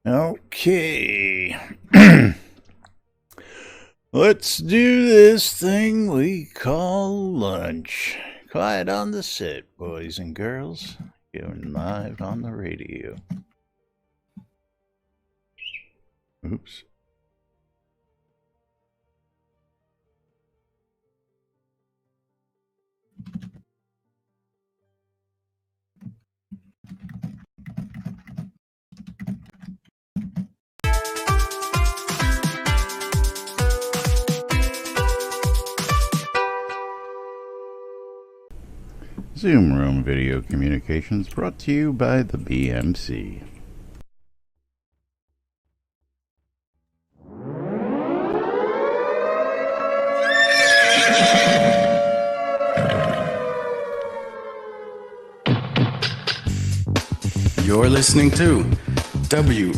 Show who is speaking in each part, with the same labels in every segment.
Speaker 1: Okay. Let's do this thing we call lunch. Quiet on the set, boys and girls. Going live on the radio. Oops. Zoom Room Video Communications brought to you by the BMC.
Speaker 2: You're listening to WRFB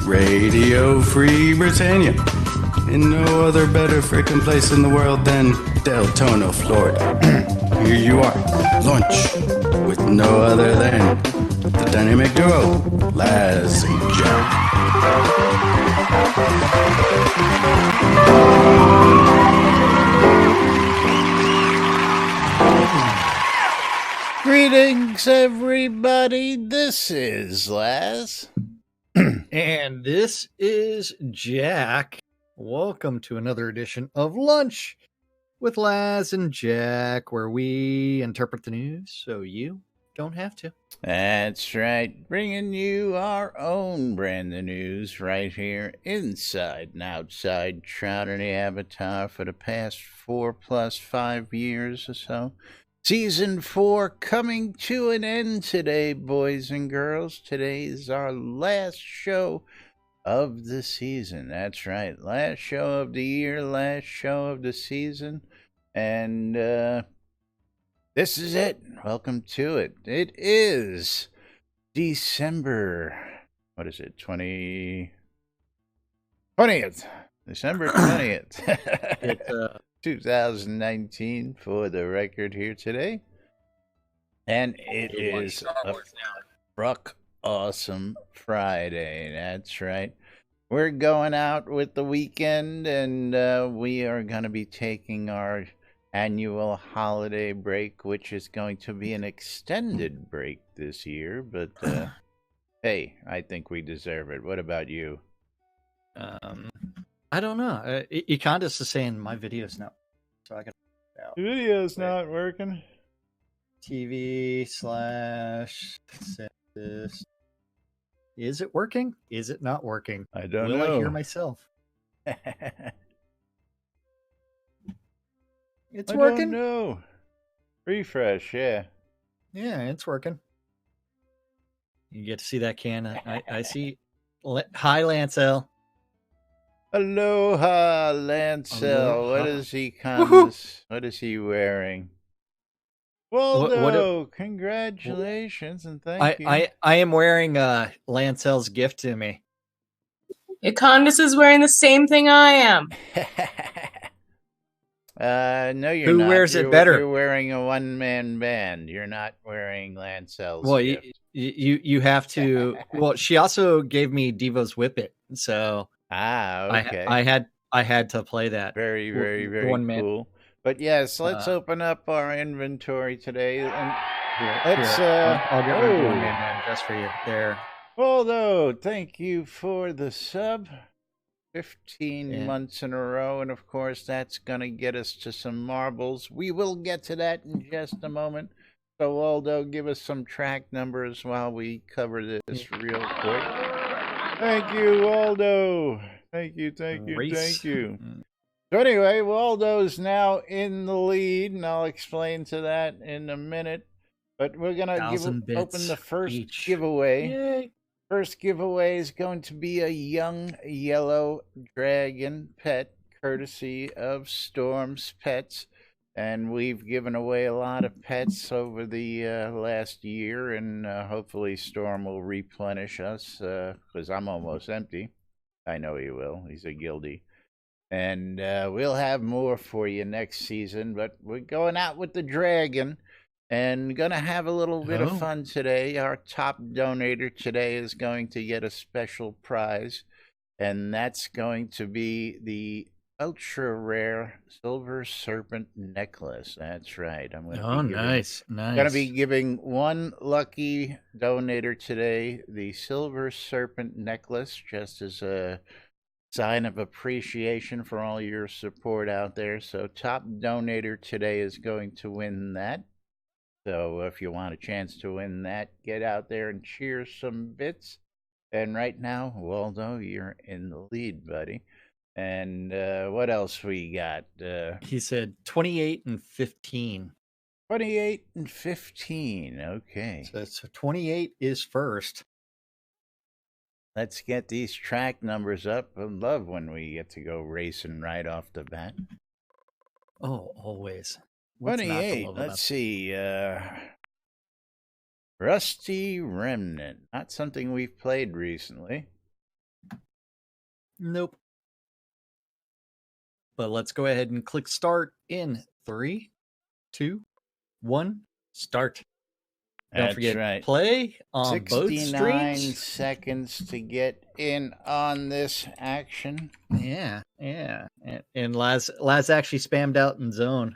Speaker 2: Radio Free Britannia. In no other better frickin' place in the world than Deltona, Florida. Here you are, lunch, with no other than the dynamic duo, Laz and Jack.
Speaker 1: Greetings, everybody. This is Laz.
Speaker 3: And this is Jack. Welcome to another edition of Lunch with Laz and Jack, where we interpret the news so you don't have to.
Speaker 1: That's right. Bringing you our own brand of news right here inside and outside Shroud and the Avatar for the past 4+5 years or so. Season 4 coming to an end today, boys and girls. Today is our last show of the season. That's right. Last show of the year, last show of the season. And this is it. Welcome to it. It is December, what is it, 20th? December 20th. 2019 for the record here today. And it is a Ruck Awesome Friday. That's right. We're going out with the weekend, and we are going to be taking our annual holiday break, which is going to be an extended break this year. But hey, I think we deserve it. What about you?
Speaker 3: I don't know. Econdas is saying my video's not, so I can.
Speaker 1: The video's not working.
Speaker 3: TV / this. Is it working? Is it not working?
Speaker 1: I don't
Speaker 3: know.
Speaker 1: Will
Speaker 3: I hear myself? It's working.
Speaker 1: No. Refresh, yeah.
Speaker 3: Yeah, it's working. You get to see that can. I see. Hi, Lancel.
Speaker 1: Aloha, Lancel.
Speaker 3: Aloha.
Speaker 1: What is he wearing? Waldo, congratulations and thank you.
Speaker 3: I am wearing Lancel's gift to me.
Speaker 4: Econdas is wearing the same thing I am.
Speaker 1: No, you're
Speaker 3: Who
Speaker 1: not.
Speaker 3: Who wears it better?
Speaker 1: You're wearing a one-man band. You're not wearing Lancel's gift.
Speaker 3: You have to. Well, she also gave me Devo's Whip It, so
Speaker 1: okay.
Speaker 3: I had to play that.
Speaker 1: Very, very, very cool. But yes, let's open up our inventory today, and
Speaker 3: I'll get rid of one-man just for you there.
Speaker 1: Waldo, thank you for the sub. 15 months in a row, and of course that's gonna get us to some marbles. We will get to that in just a moment. So Waldo, give us some track numbers while we cover this real quick. Thank you, Waldo. Thank you. So anyway, Waldo's now in the lead, and I'll explain to that in a minute. But we're gonna open the first giveaway.
Speaker 3: Yay.
Speaker 1: First giveaway is going to be a young yellow dragon pet, courtesy of Storm's Pets. And we've given away a lot of pets over the last year, and hopefully Storm will replenish us, because I'm almost empty. I know he will. He's a guildie. And we'll have more for you next season, but we're going out with the dragon. And gonna have a little bit of
Speaker 3: Oh.
Speaker 1: fun today. Our top donator today is going to get a special prize, and that's going to be the ultra rare silver serpent necklace. That's right. I'm going to
Speaker 3: Oh,
Speaker 1: be giving
Speaker 3: nice.
Speaker 1: Going to be
Speaker 3: Nice.
Speaker 1: giving one lucky donator today the silver serpent necklace, just as a sign of appreciation for all your support out there. So top donator today is going to win that. So if you want a chance to win that, get out there and cheer some bits. And right now, Waldo, you're in the lead, buddy. And what else we got?
Speaker 3: He said 28 and 15.
Speaker 1: 28 and 15. Okay.
Speaker 3: So 28 is first.
Speaker 1: Let's get these track numbers up. I love when we get to go racing right off the bat.
Speaker 3: Oh, always. What's not to
Speaker 1: 28.
Speaker 3: love
Speaker 1: Let's
Speaker 3: about
Speaker 1: see. Rusty Remnant. Not something we've played recently.
Speaker 3: Nope. But let's go ahead and click start in 3, 2, 1, start. Don't
Speaker 1: That's
Speaker 3: forget,
Speaker 1: right.
Speaker 3: play on both
Speaker 1: 69
Speaker 3: streams.
Speaker 1: seconds to get in on this action.
Speaker 3: Yeah. And Laz actually spammed out in zone.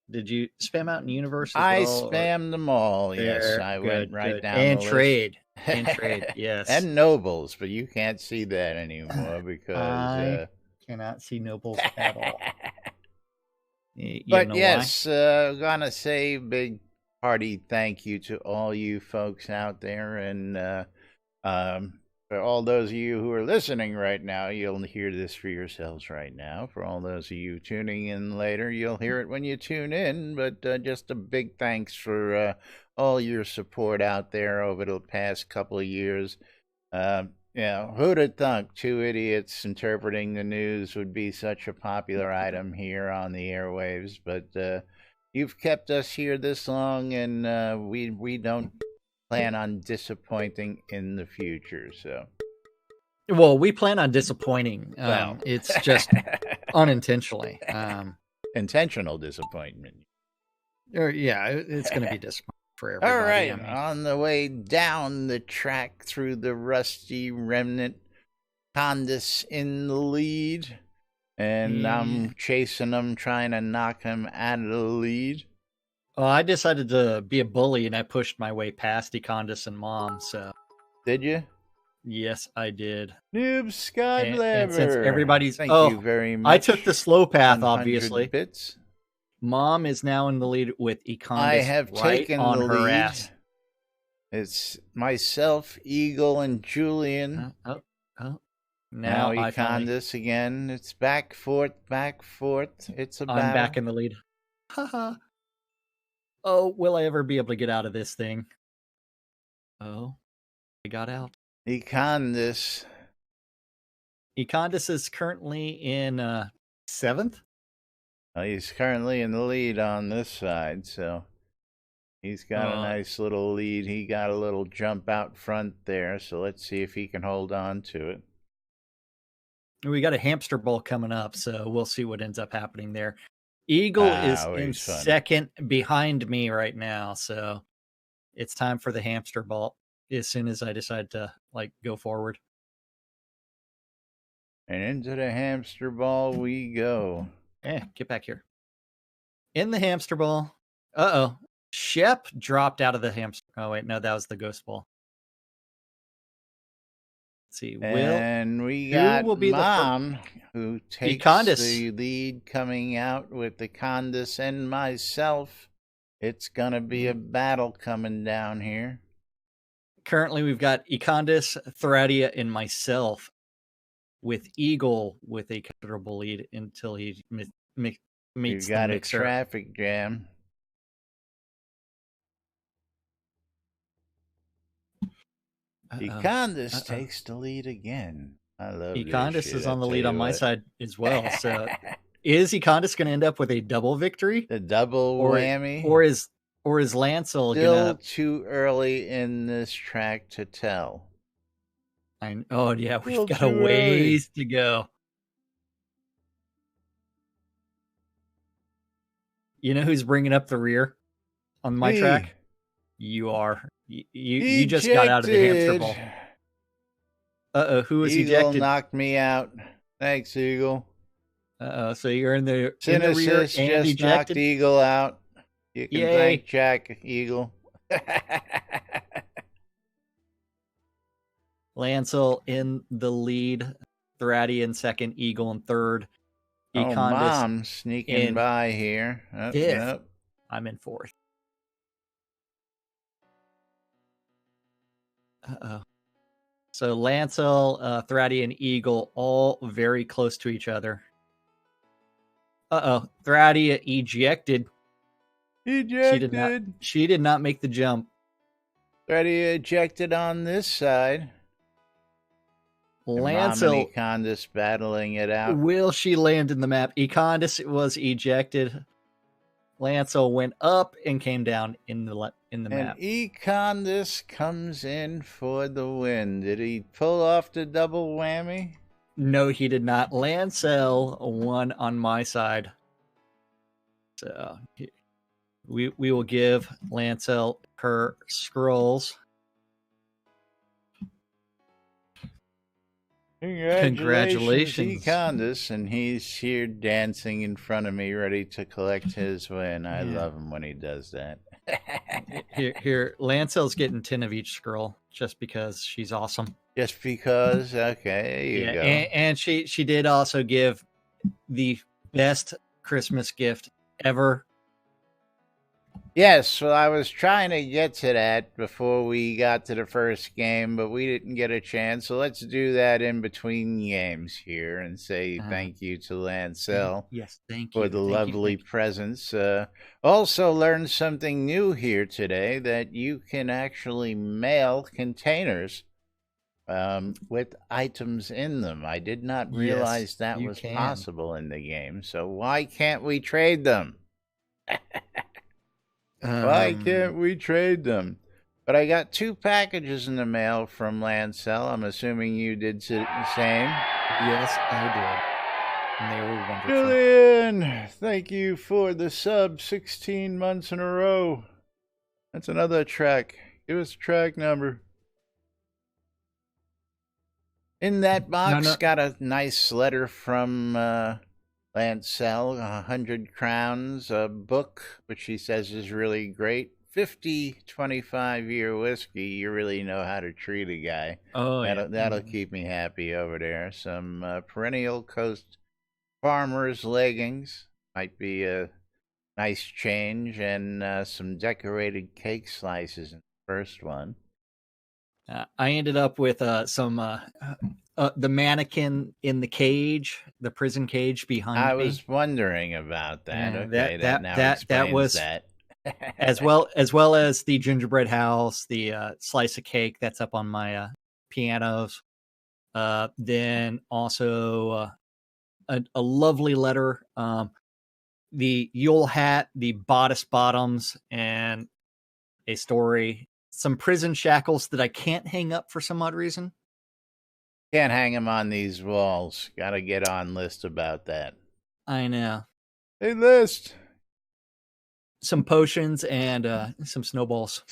Speaker 3: Did you spam out in universe as
Speaker 1: I
Speaker 3: well?
Speaker 1: spammed them all. Yes,
Speaker 3: There,
Speaker 1: I
Speaker 3: good,
Speaker 1: went right
Speaker 3: good.
Speaker 1: down
Speaker 3: And
Speaker 1: the
Speaker 3: trade.
Speaker 1: list.
Speaker 3: And trade, yes.
Speaker 1: And nobles, but you can't see that anymore because.
Speaker 3: I cannot see nobles at all. You
Speaker 1: But
Speaker 3: know
Speaker 1: yes, gonna say big hearty thank you to all you folks out there, and for all those of you who are listening right now, you'll hear this for yourselves right now. For all those of you tuning in later, you'll hear it when you tune in. But just a big thanks for all your support out there over the past couple of years. Who'd have thunk 2 idiots interpreting the news would be such a popular item here on the airwaves? But you've kept us here this long, and we don't plan on disappointing in the future. So,
Speaker 3: well, we plan on disappointing.
Speaker 1: Well.
Speaker 3: It's just unintentionally.
Speaker 1: Intentional disappointment.
Speaker 3: Yeah, it's going to be disappointing for everybody.
Speaker 1: All right,
Speaker 3: I mean,
Speaker 1: on the way down the track through the Rusty Remnant, Condis in the lead, and I'm chasing him, trying to knock him out of the lead.
Speaker 3: well, I decided to be a bully, and I pushed my way past Econdis and Mom. So,
Speaker 1: Did you?
Speaker 3: yes, I did.
Speaker 1: Noob Scott
Speaker 3: And since everybody's
Speaker 1: thank you very much.
Speaker 3: I took the slow path,
Speaker 1: 100
Speaker 3: obviously.
Speaker 1: bits.
Speaker 3: Mom is now in the lead with Econdis.
Speaker 1: I have
Speaker 3: right
Speaker 1: taken
Speaker 3: on
Speaker 1: the
Speaker 3: her
Speaker 1: lead.
Speaker 3: ass.
Speaker 1: It's myself, Eagle, and Julian. Now
Speaker 3: I finally,
Speaker 1: Econdis again. It's back forth. It's a
Speaker 3: I'm
Speaker 1: battle.
Speaker 3: back in the lead. Haha. Oh, will I ever be able to get out of this thing? Oh, I got out.
Speaker 1: Econdis.
Speaker 3: Econdis is currently in 7th.
Speaker 1: Well, he's currently in the lead on this side, so he's got a nice little lead. He got a little jump out front there, so let's see if he can hold on to it.
Speaker 3: We got a hamster ball coming up, so we'll see what ends up happening there. Eagle is in
Speaker 1: always fun.
Speaker 3: second behind me right now, so it's time for the hamster ball as soon as I decide to go forward.
Speaker 1: And into the hamster ball we go.
Speaker 3: Get back here. In the hamster ball. Uh-oh. Shep dropped out of the hamster. Oh, wait. No, that was the ghost ball. Let's see.
Speaker 1: And we got
Speaker 3: will be
Speaker 1: Mom, who takes
Speaker 3: Econdis.
Speaker 1: the lead coming out with the Condis and myself. It's going to be a battle coming down here.
Speaker 3: Currently, we've got Econdis, Thradia, and myself, with Eagle with a considerable lead until he meets
Speaker 1: We've got
Speaker 3: the
Speaker 1: a
Speaker 3: mixer.
Speaker 1: traffic jam. Econdis takes the lead again. I love
Speaker 3: Econdis
Speaker 1: this shit,
Speaker 3: is on the
Speaker 1: I
Speaker 3: lead
Speaker 1: tell
Speaker 3: on
Speaker 1: you
Speaker 3: my
Speaker 1: what.
Speaker 3: side as well. So, is Econdis going to end up with a double victory?
Speaker 1: The double whammy.
Speaker 3: Or is Lancel
Speaker 1: Still
Speaker 3: gonna?
Speaker 1: too early in this track to tell.
Speaker 3: Oh yeah,
Speaker 1: Still
Speaker 3: we've got a
Speaker 1: too
Speaker 3: ways to go. You know who's bringing up the rear? on my
Speaker 1: Me.
Speaker 3: track? You are. You just got out of the hamster
Speaker 1: Ejected.
Speaker 3: ball. Uh-oh, who was
Speaker 1: Eagle
Speaker 3: ejected?
Speaker 1: knocked me out. Thanks, Eagle.
Speaker 3: Uh-oh, so you're in the rear
Speaker 1: Cynicist
Speaker 3: and
Speaker 1: just knocked
Speaker 3: ejected?
Speaker 1: Eagle out. You can
Speaker 3: Yay.
Speaker 1: thank Jack, Eagle.
Speaker 3: Lancel in the lead. Thraddy in second. Eagle in third.
Speaker 1: Oh,
Speaker 3: Econdis
Speaker 1: Mom sneaking
Speaker 3: in
Speaker 1: by here. Oh,
Speaker 3: fifth.
Speaker 1: nope.
Speaker 3: I'm in fourth. Uh-oh. So Lancel, Thraddy, and Eagle all very close to each other. Uh-oh. Thraddy ejected.
Speaker 1: Ejected.
Speaker 3: She did not make the jump.
Speaker 1: Thraddy ejected on this side.
Speaker 3: Lancel,
Speaker 1: Econdis battling it out.
Speaker 3: will she land in the map? Econdis was ejected. Lancel went up and came down in the map.
Speaker 1: And Econdis comes in for the win. Did he pull off the double whammy?
Speaker 3: No, he did not. Lancel won on my side. So we will give Lancel her scrolls.
Speaker 1: Congratulations, Econdis, and he's here dancing in front of me, ready to collect his win. I love him when he does that.
Speaker 3: Here, Lancel's getting 10 of each scroll just because she's awesome.
Speaker 1: Just because? Okay, there you go.
Speaker 3: And she did also give the best Christmas gift ever.
Speaker 1: Yes, well, I was trying to get to that before we got to the first game, but we didn't get a chance. So let's do that in between games here and say thank you to Lancel.
Speaker 3: Yes, thank you.
Speaker 1: For the lovely presents. Also learned something new here today, that you can actually mail containers with items in them. I did not realize that was possible in the game. So why can't we trade them? Why can't we trade them? But I got 2 packages in the mail from Lancel. I'm assuming you did the same.
Speaker 3: Yes, I did. And they were wonderful.
Speaker 1: Julian, thank you for the sub 16 months in a row. That's another track. Give us a track number. In that box, got a nice letter from Lancel, 100 crowns, a book, which he says is really great. 50 25-year whiskey. You really know how to treat a guy.
Speaker 3: Oh,
Speaker 1: That'll keep me happy over there. Some Perennial Coast Farmers leggings. Might be a nice change. And some decorated cake slices in the first one.
Speaker 3: I ended up with some the mannequin in the cage, the prison cage behind me.
Speaker 1: I was wondering about that. Okay,
Speaker 3: that was
Speaker 1: that.
Speaker 3: as well as the gingerbread house, the slice of cake that's up on my pianos. Then also a lovely letter, the Yule hat, the bodice bottoms, and a story. Some prison shackles that I can't hang up for some odd reason.
Speaker 1: Can't hang them on these walls. Got to get on List about that.
Speaker 3: I know.
Speaker 1: Hey, List.
Speaker 3: Some potions and some snowballs.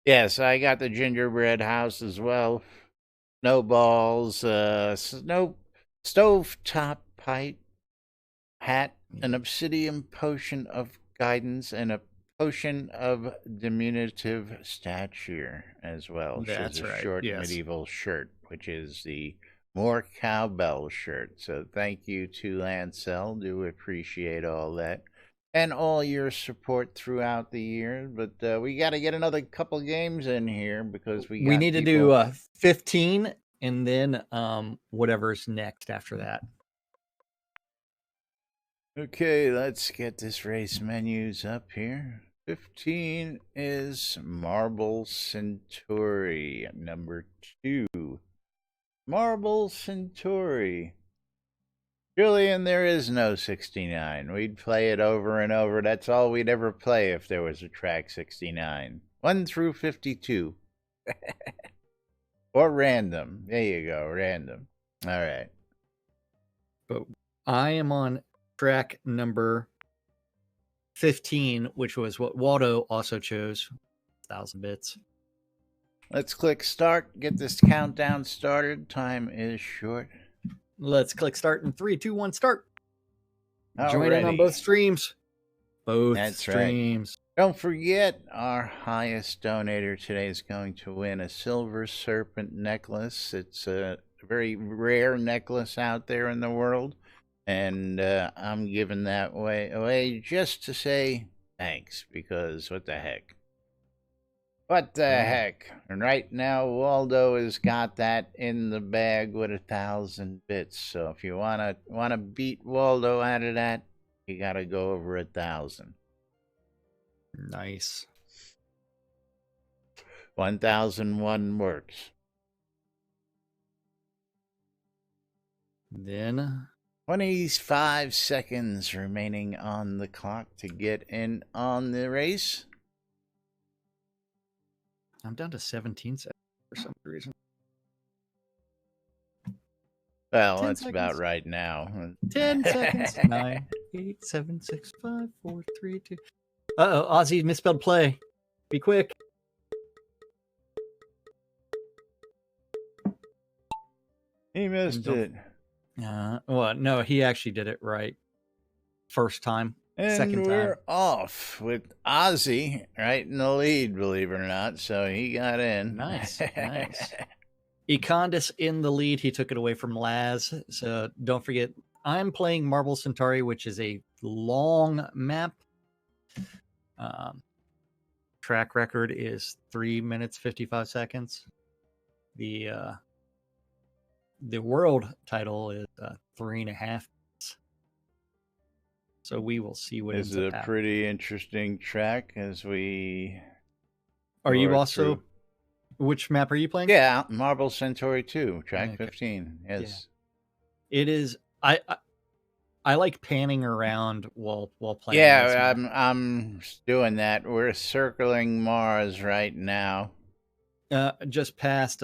Speaker 1: Yes, I got the gingerbread house as well. Snowballs, stovetop pipe, hat, an obsidian potion of guidance, and a potion of diminutive stature as well.
Speaker 3: That's right.
Speaker 1: Short medieval shirt, which is the more cowbell shirt. So thank you to Lancel. Do appreciate all that. And all your support throughout the year. But we got to get another couple games in here because we
Speaker 3: need to do 15 and then whatever's next after that.
Speaker 1: Okay, let's get this race menus up here. 15 is Marble Centauri, number 2. Marble Centauri. Julian, there is no 69. We'd play it over and over. That's all we'd ever play if there was a track 69. 1 through 52. Or random. There you go, random. All right.
Speaker 3: But I am on track number 15, which was what Waldo also chose. 1,000 bits.
Speaker 1: Let's click start. Get this countdown started. Time is short.
Speaker 3: Let's click start in 3, 2, 1, start. Join in on
Speaker 1: Alrighty.
Speaker 3: both streams. Both
Speaker 1: That's
Speaker 3: streams.
Speaker 1: Right. Don't forget, our highest donator today is going to win a silver serpent necklace. It's a very rare necklace out there in the world, and I'm giving that away just to say thanks, because what the heck? What the heck? And right now, Waldo has got that in the bag with 1,000 bits. So if you wanna beat Waldo out of that, you gotta go over 1,000.
Speaker 3: Nice.
Speaker 1: 1,001 works.
Speaker 3: Then
Speaker 1: 25 seconds remaining on the clock to get in on the race.
Speaker 3: I'm down to 17 seconds for some reason.
Speaker 1: Well,
Speaker 3: 10
Speaker 1: that's
Speaker 3: seconds.
Speaker 1: about right now.
Speaker 3: 10 seconds. 9, 8, 7, 6, 5, 4, 3, 2. Uh-oh, Ozzy misspelled play. Be quick.
Speaker 1: He missed it.
Speaker 3: Well, no, he actually did it right. First time.
Speaker 1: And
Speaker 3: second
Speaker 1: we're
Speaker 3: time.
Speaker 1: off with Ozzy right in the lead, believe it or not. So he got in.
Speaker 3: Nice, nice. Econdis in the lead. He took it away from Laz. So don't forget, I'm playing Marble Centauri, which is a long map. Track record is 3 minutes 55 seconds. The world title is 3.5 minutes. So we will see what
Speaker 1: This
Speaker 3: ends
Speaker 1: is
Speaker 3: up
Speaker 1: a
Speaker 3: happening.
Speaker 1: pretty interesting track as we.
Speaker 3: Are you
Speaker 1: roar
Speaker 3: also?
Speaker 1: through.
Speaker 3: Which map are you playing?
Speaker 1: Yeah, Marble Centauri 2, track
Speaker 3: Okay.
Speaker 1: 15. Yes.
Speaker 3: It is. I like panning around while playing.
Speaker 1: Yeah, I'm doing that. We're circling Mars right now.
Speaker 3: Just past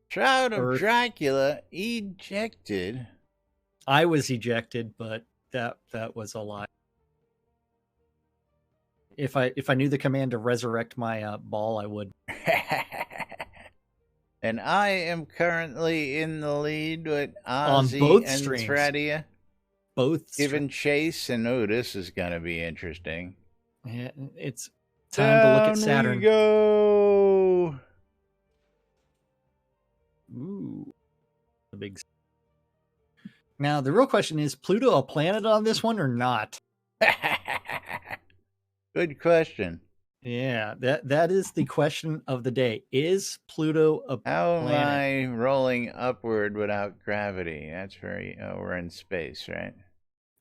Speaker 1: Shroud of
Speaker 3: Earth.
Speaker 1: Dracula ejected.
Speaker 3: I was ejected, but that was a lie. If I knew the command to resurrect my ball, I would.
Speaker 1: And I am currently in the lead with
Speaker 3: On
Speaker 1: Ozzy
Speaker 3: both
Speaker 1: and
Speaker 3: streams.
Speaker 1: Thradia.
Speaker 3: Both
Speaker 1: Giving chase, and this is going to be interesting.
Speaker 3: Yeah, it's time to look at Saturn.
Speaker 1: We go.
Speaker 3: Ooh, the big. Now the real question is: Pluto a planet on this one or not?
Speaker 1: Good question.
Speaker 3: Yeah, that is the question of the day. Is Pluto a
Speaker 1: How
Speaker 3: planet?
Speaker 1: am I rolling upward without gravity? That's very. Oh, we're in space, right?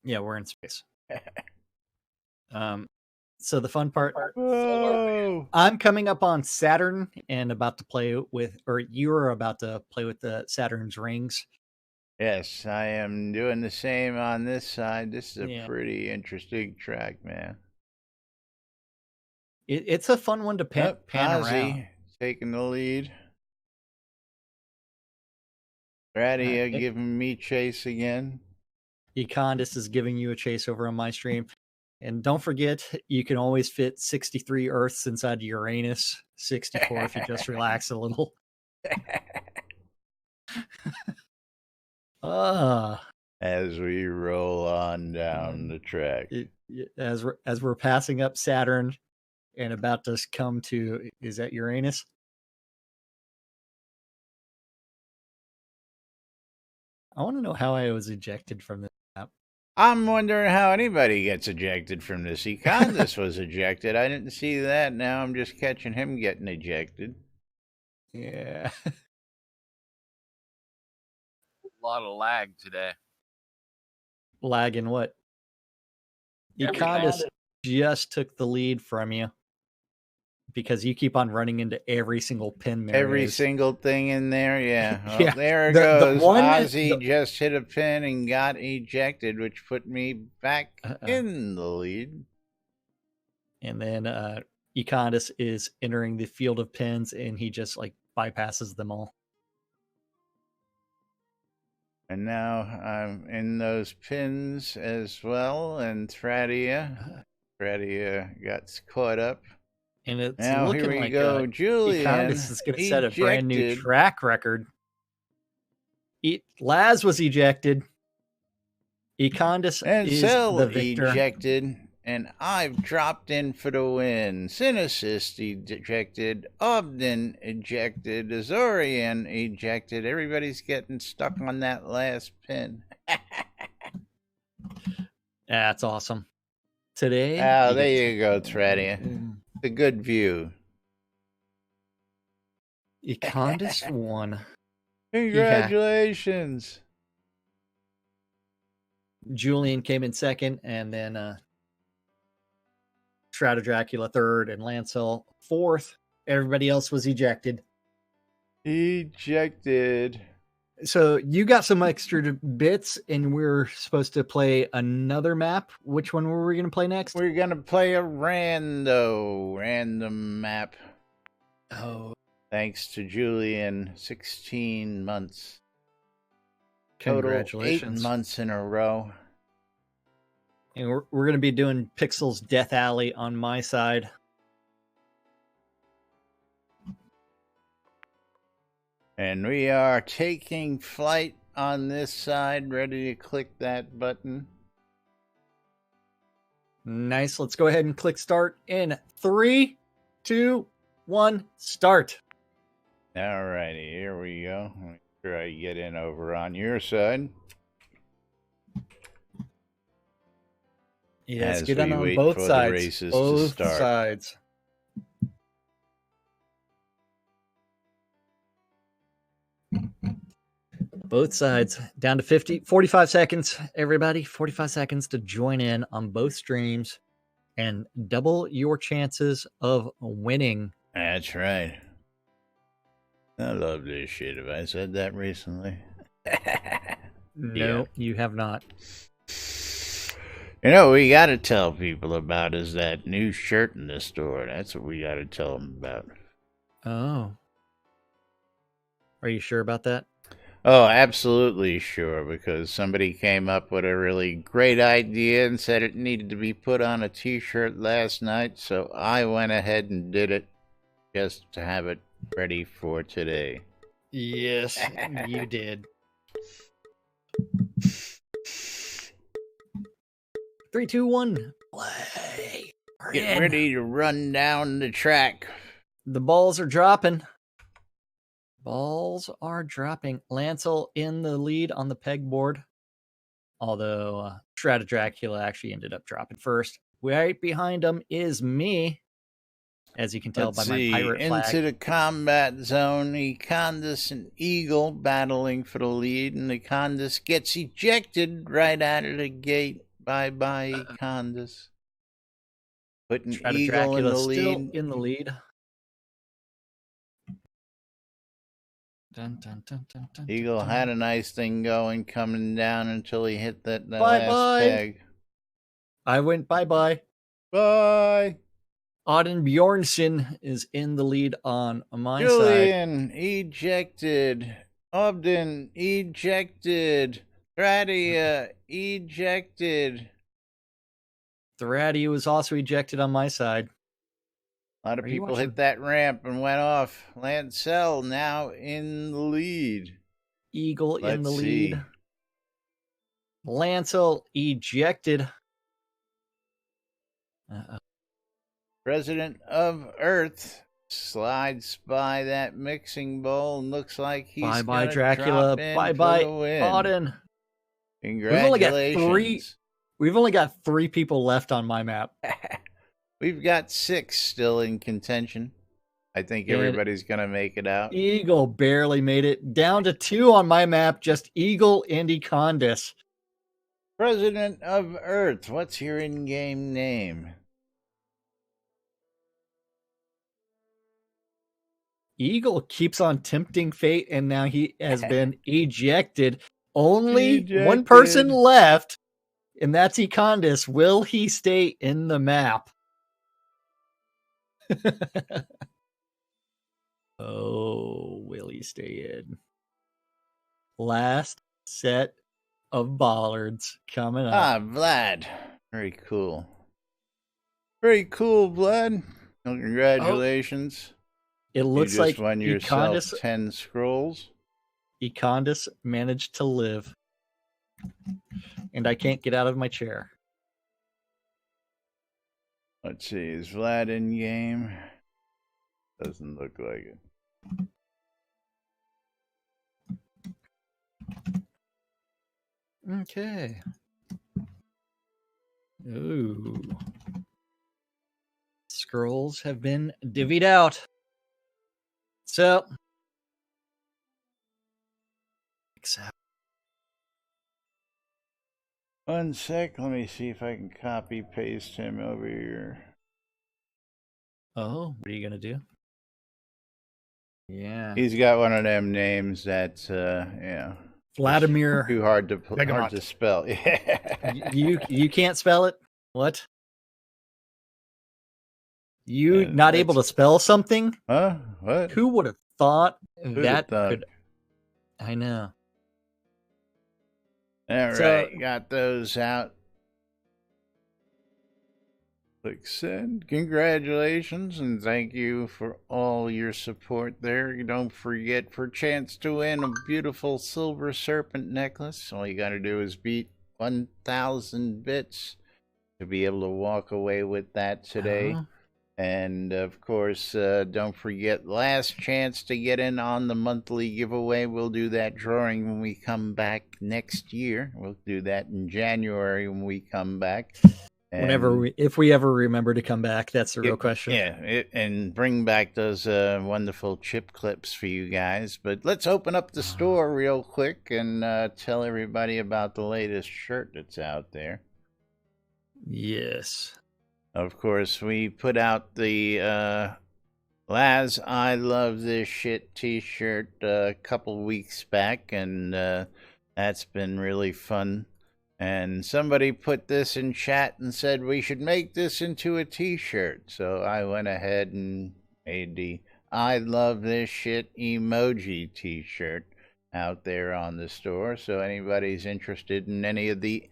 Speaker 3: Yeah, we're in space. So the fun part.
Speaker 1: Whoa.
Speaker 3: I'm coming up on Saturn and about to play with, or you're about to play with the Saturn's rings.
Speaker 1: Yes, I am doing the same on this side. This is a
Speaker 3: Yeah.
Speaker 1: pretty interesting track, man.
Speaker 3: It's a fun one to pan
Speaker 1: Ozzy
Speaker 3: around.
Speaker 1: taking the lead. Radia
Speaker 3: Right.
Speaker 1: giving me chase again.
Speaker 3: Econdis is giving you a chase over on my stream. And don't forget, you can always fit 63 Earths inside Uranus, 64 if you just relax a little.
Speaker 1: As we roll on down the track.
Speaker 3: As we're passing up Saturn and about to come to, is that Uranus? I want to know how I was ejected from this map.
Speaker 1: I'm wondering how anybody gets ejected from this. Econdis was ejected. I didn't see that. Now I'm just catching him getting ejected.
Speaker 3: Yeah.
Speaker 5: A lot of lag today.
Speaker 3: Lag in what?
Speaker 5: Everything.
Speaker 3: Econdis just took the lead from you because you keep on running into every single pin there
Speaker 1: Every
Speaker 3: is.
Speaker 1: single thing in there, yeah. Oh,
Speaker 3: Yeah,
Speaker 1: there it
Speaker 3: the
Speaker 1: goes.
Speaker 3: one-
Speaker 1: Ozzy just hit a pin and got ejected, which put me back in the lead.
Speaker 3: And then Econdis is entering the field of pins and he just like bypasses them all.
Speaker 1: And now I'm in those pins as well, and Thradia. Freddie got caught up.
Speaker 3: And it's
Speaker 1: Now
Speaker 3: looking
Speaker 1: here we
Speaker 3: like
Speaker 1: go. Julian
Speaker 3: Econdis is going to set a brand new
Speaker 1: ejected.
Speaker 3: track record. Laz was ejected. Econdis
Speaker 1: And
Speaker 3: is
Speaker 1: Cell
Speaker 3: the victor.
Speaker 1: ejected. And I've dropped in for the win. Synesist ejected. Obden ejected. Azorian ejected. Everybody's getting stuck on that last pin.
Speaker 3: That's awesome. Today.
Speaker 1: Oh, there you go, Threadia. A good view.
Speaker 3: Econdis won.
Speaker 1: Congratulations.
Speaker 3: Julian came in second, and then Shroud of Dracula third, and Lancel fourth. Everybody else was ejected.
Speaker 1: Ejected.
Speaker 3: So you got some extra bits, and we're supposed to play another map. Which one were we going to play next?
Speaker 1: We're going to play a random map.
Speaker 3: Oh.
Speaker 1: Thanks to Julian, 16 months.
Speaker 3: Congratulations.
Speaker 1: Total 8 months in a row.
Speaker 3: And we're going to be doing Pixel's Death Alley on my side.
Speaker 1: And we are taking flight on this side, ready to click that button.
Speaker 3: Nice. Let's go ahead and click start in 3, 2, 1, start.
Speaker 1: All righty, here we go. Make sure I get in over on your side.
Speaker 3: Yes,
Speaker 1: As
Speaker 3: get in
Speaker 1: we
Speaker 3: on
Speaker 1: wait
Speaker 3: both
Speaker 1: for the
Speaker 3: sides.
Speaker 1: races to
Speaker 3: Both
Speaker 1: start.
Speaker 3: sides. Both sides. Down to 45 seconds, everybody. 45 seconds to join in on both streams and double your chances of winning.
Speaker 1: That's right. I love this shit. Have I said that recently?
Speaker 3: No,
Speaker 1: Yeah.
Speaker 3: you have not.
Speaker 1: You know what we got to tell people about is that new shirt in the store. That's what we got to tell them about.
Speaker 3: Oh. Are you sure about that?
Speaker 1: Oh, absolutely sure, because somebody came up with a really great idea and said it needed to be put on a t-shirt last night, so I went ahead and did it just to have it ready for today.
Speaker 3: Yes, you did. 3, 2, 1, play.
Speaker 1: Get ready to run down the track.
Speaker 3: The balls are dropping. Balls are dropping. Lancel in the lead on the pegboard. Although Shroud of Dracula actually ended up dropping first. Right behind him is me. As you can tell
Speaker 1: Let's
Speaker 3: by my pirate
Speaker 1: into
Speaker 3: flag.
Speaker 1: the combat zone. Econdis and Eagle battling for the lead, and Econdis gets ejected right out of the gate. Bye-bye, Econdis. Putting
Speaker 3: Shroud of
Speaker 1: Eagle in
Speaker 3: Dracula
Speaker 1: the
Speaker 3: still
Speaker 1: lead.
Speaker 3: in the lead. Dun, dun, dun, dun, dun,
Speaker 1: Eagle
Speaker 3: dun,
Speaker 1: had a nice thing going, coming down until he hit that
Speaker 3: Bye-bye.
Speaker 1: last peg.
Speaker 3: I went bye-bye.
Speaker 1: Bye.
Speaker 3: Auden Bjornsson is in the lead on my side.
Speaker 1: Julian ejected. Obden ejected. Thradia ejected.
Speaker 3: Thraddy was also ejected on my side.
Speaker 1: A lot of
Speaker 3: Are you
Speaker 1: people
Speaker 3: watching?
Speaker 1: hit that ramp and went off. Lancel now in the lead.
Speaker 3: Eagle in the
Speaker 1: Let's
Speaker 3: lead.
Speaker 1: see.
Speaker 3: Lancel ejected.
Speaker 1: President of Earth slides by that mixing bowl and looks like he's
Speaker 3: Bye-bye,
Speaker 1: gonna
Speaker 3: Dracula.
Speaker 1: drop in
Speaker 3: Bye-bye,
Speaker 1: for the win.
Speaker 3: Auden.
Speaker 1: Congratulations.
Speaker 3: We've only got 3 people left on my map.
Speaker 1: We've got 6 still in contention. I think
Speaker 3: And
Speaker 1: everybody's going to make it out.
Speaker 3: Eagle barely made it. Down to 2 on my map. Just Eagle and Econdis.
Speaker 1: President of Earth, what's your in-game name?
Speaker 3: Eagle keeps on tempting fate, and now he has been ejected. Only one person left, and that's Econdis. Will he stay in the map? Oh, will he stay in? Last set of bollards coming up.
Speaker 1: Vlad. Very cool. Very cool, Vlad. Well, congratulations.
Speaker 3: It looks
Speaker 1: you just
Speaker 3: like
Speaker 1: won yourself
Speaker 3: Econdis
Speaker 1: 10 scrolls.
Speaker 3: managed to live. And I can't get out of my chair.
Speaker 1: Let's see, is Vlad in game? Doesn't look like it.
Speaker 3: Okay. Ooh. Scrolls have been divvied out. So. Except.
Speaker 1: One sec, let me see if I can copy paste him over here.
Speaker 3: Oh, what are you going to do? Yeah.
Speaker 1: He's got one of them names that's,
Speaker 3: Vladimir.
Speaker 1: too hard to spell. Yeah.
Speaker 3: You can't spell it? What? You not able to spell something?
Speaker 1: Huh? What?
Speaker 3: Who would have thought
Speaker 1: Who'd
Speaker 3: that
Speaker 1: have thought?
Speaker 3: could? I know.
Speaker 1: All right, got those out. Click send. Congratulations and thank you for all your support there. Don't forget, for a chance to win a beautiful silver serpent necklace, all you got to do is beat 1,000 bits to be able to walk away with that today.
Speaker 3: Oh.
Speaker 1: And of course, don't forget, last chance to get in on the monthly giveaway. We'll do that drawing when we come back next year. We'll do that in January when we come back.
Speaker 3: If we ever remember to come back, that's the real question.
Speaker 1: Yeah, and bring back those wonderful chip clips for you guys. But let's open up the store real quick and tell everybody about the latest shirt that's out there.
Speaker 3: Yes.
Speaker 1: Of course, we put out the Laz, I Love This Shit t-shirt a couple weeks back, and that's been really fun. And somebody put this in chat and said we should make this into a t-shirt. So I went ahead and made the I Love This Shit emoji t-shirt out there on the store. So anybody's interested in any of the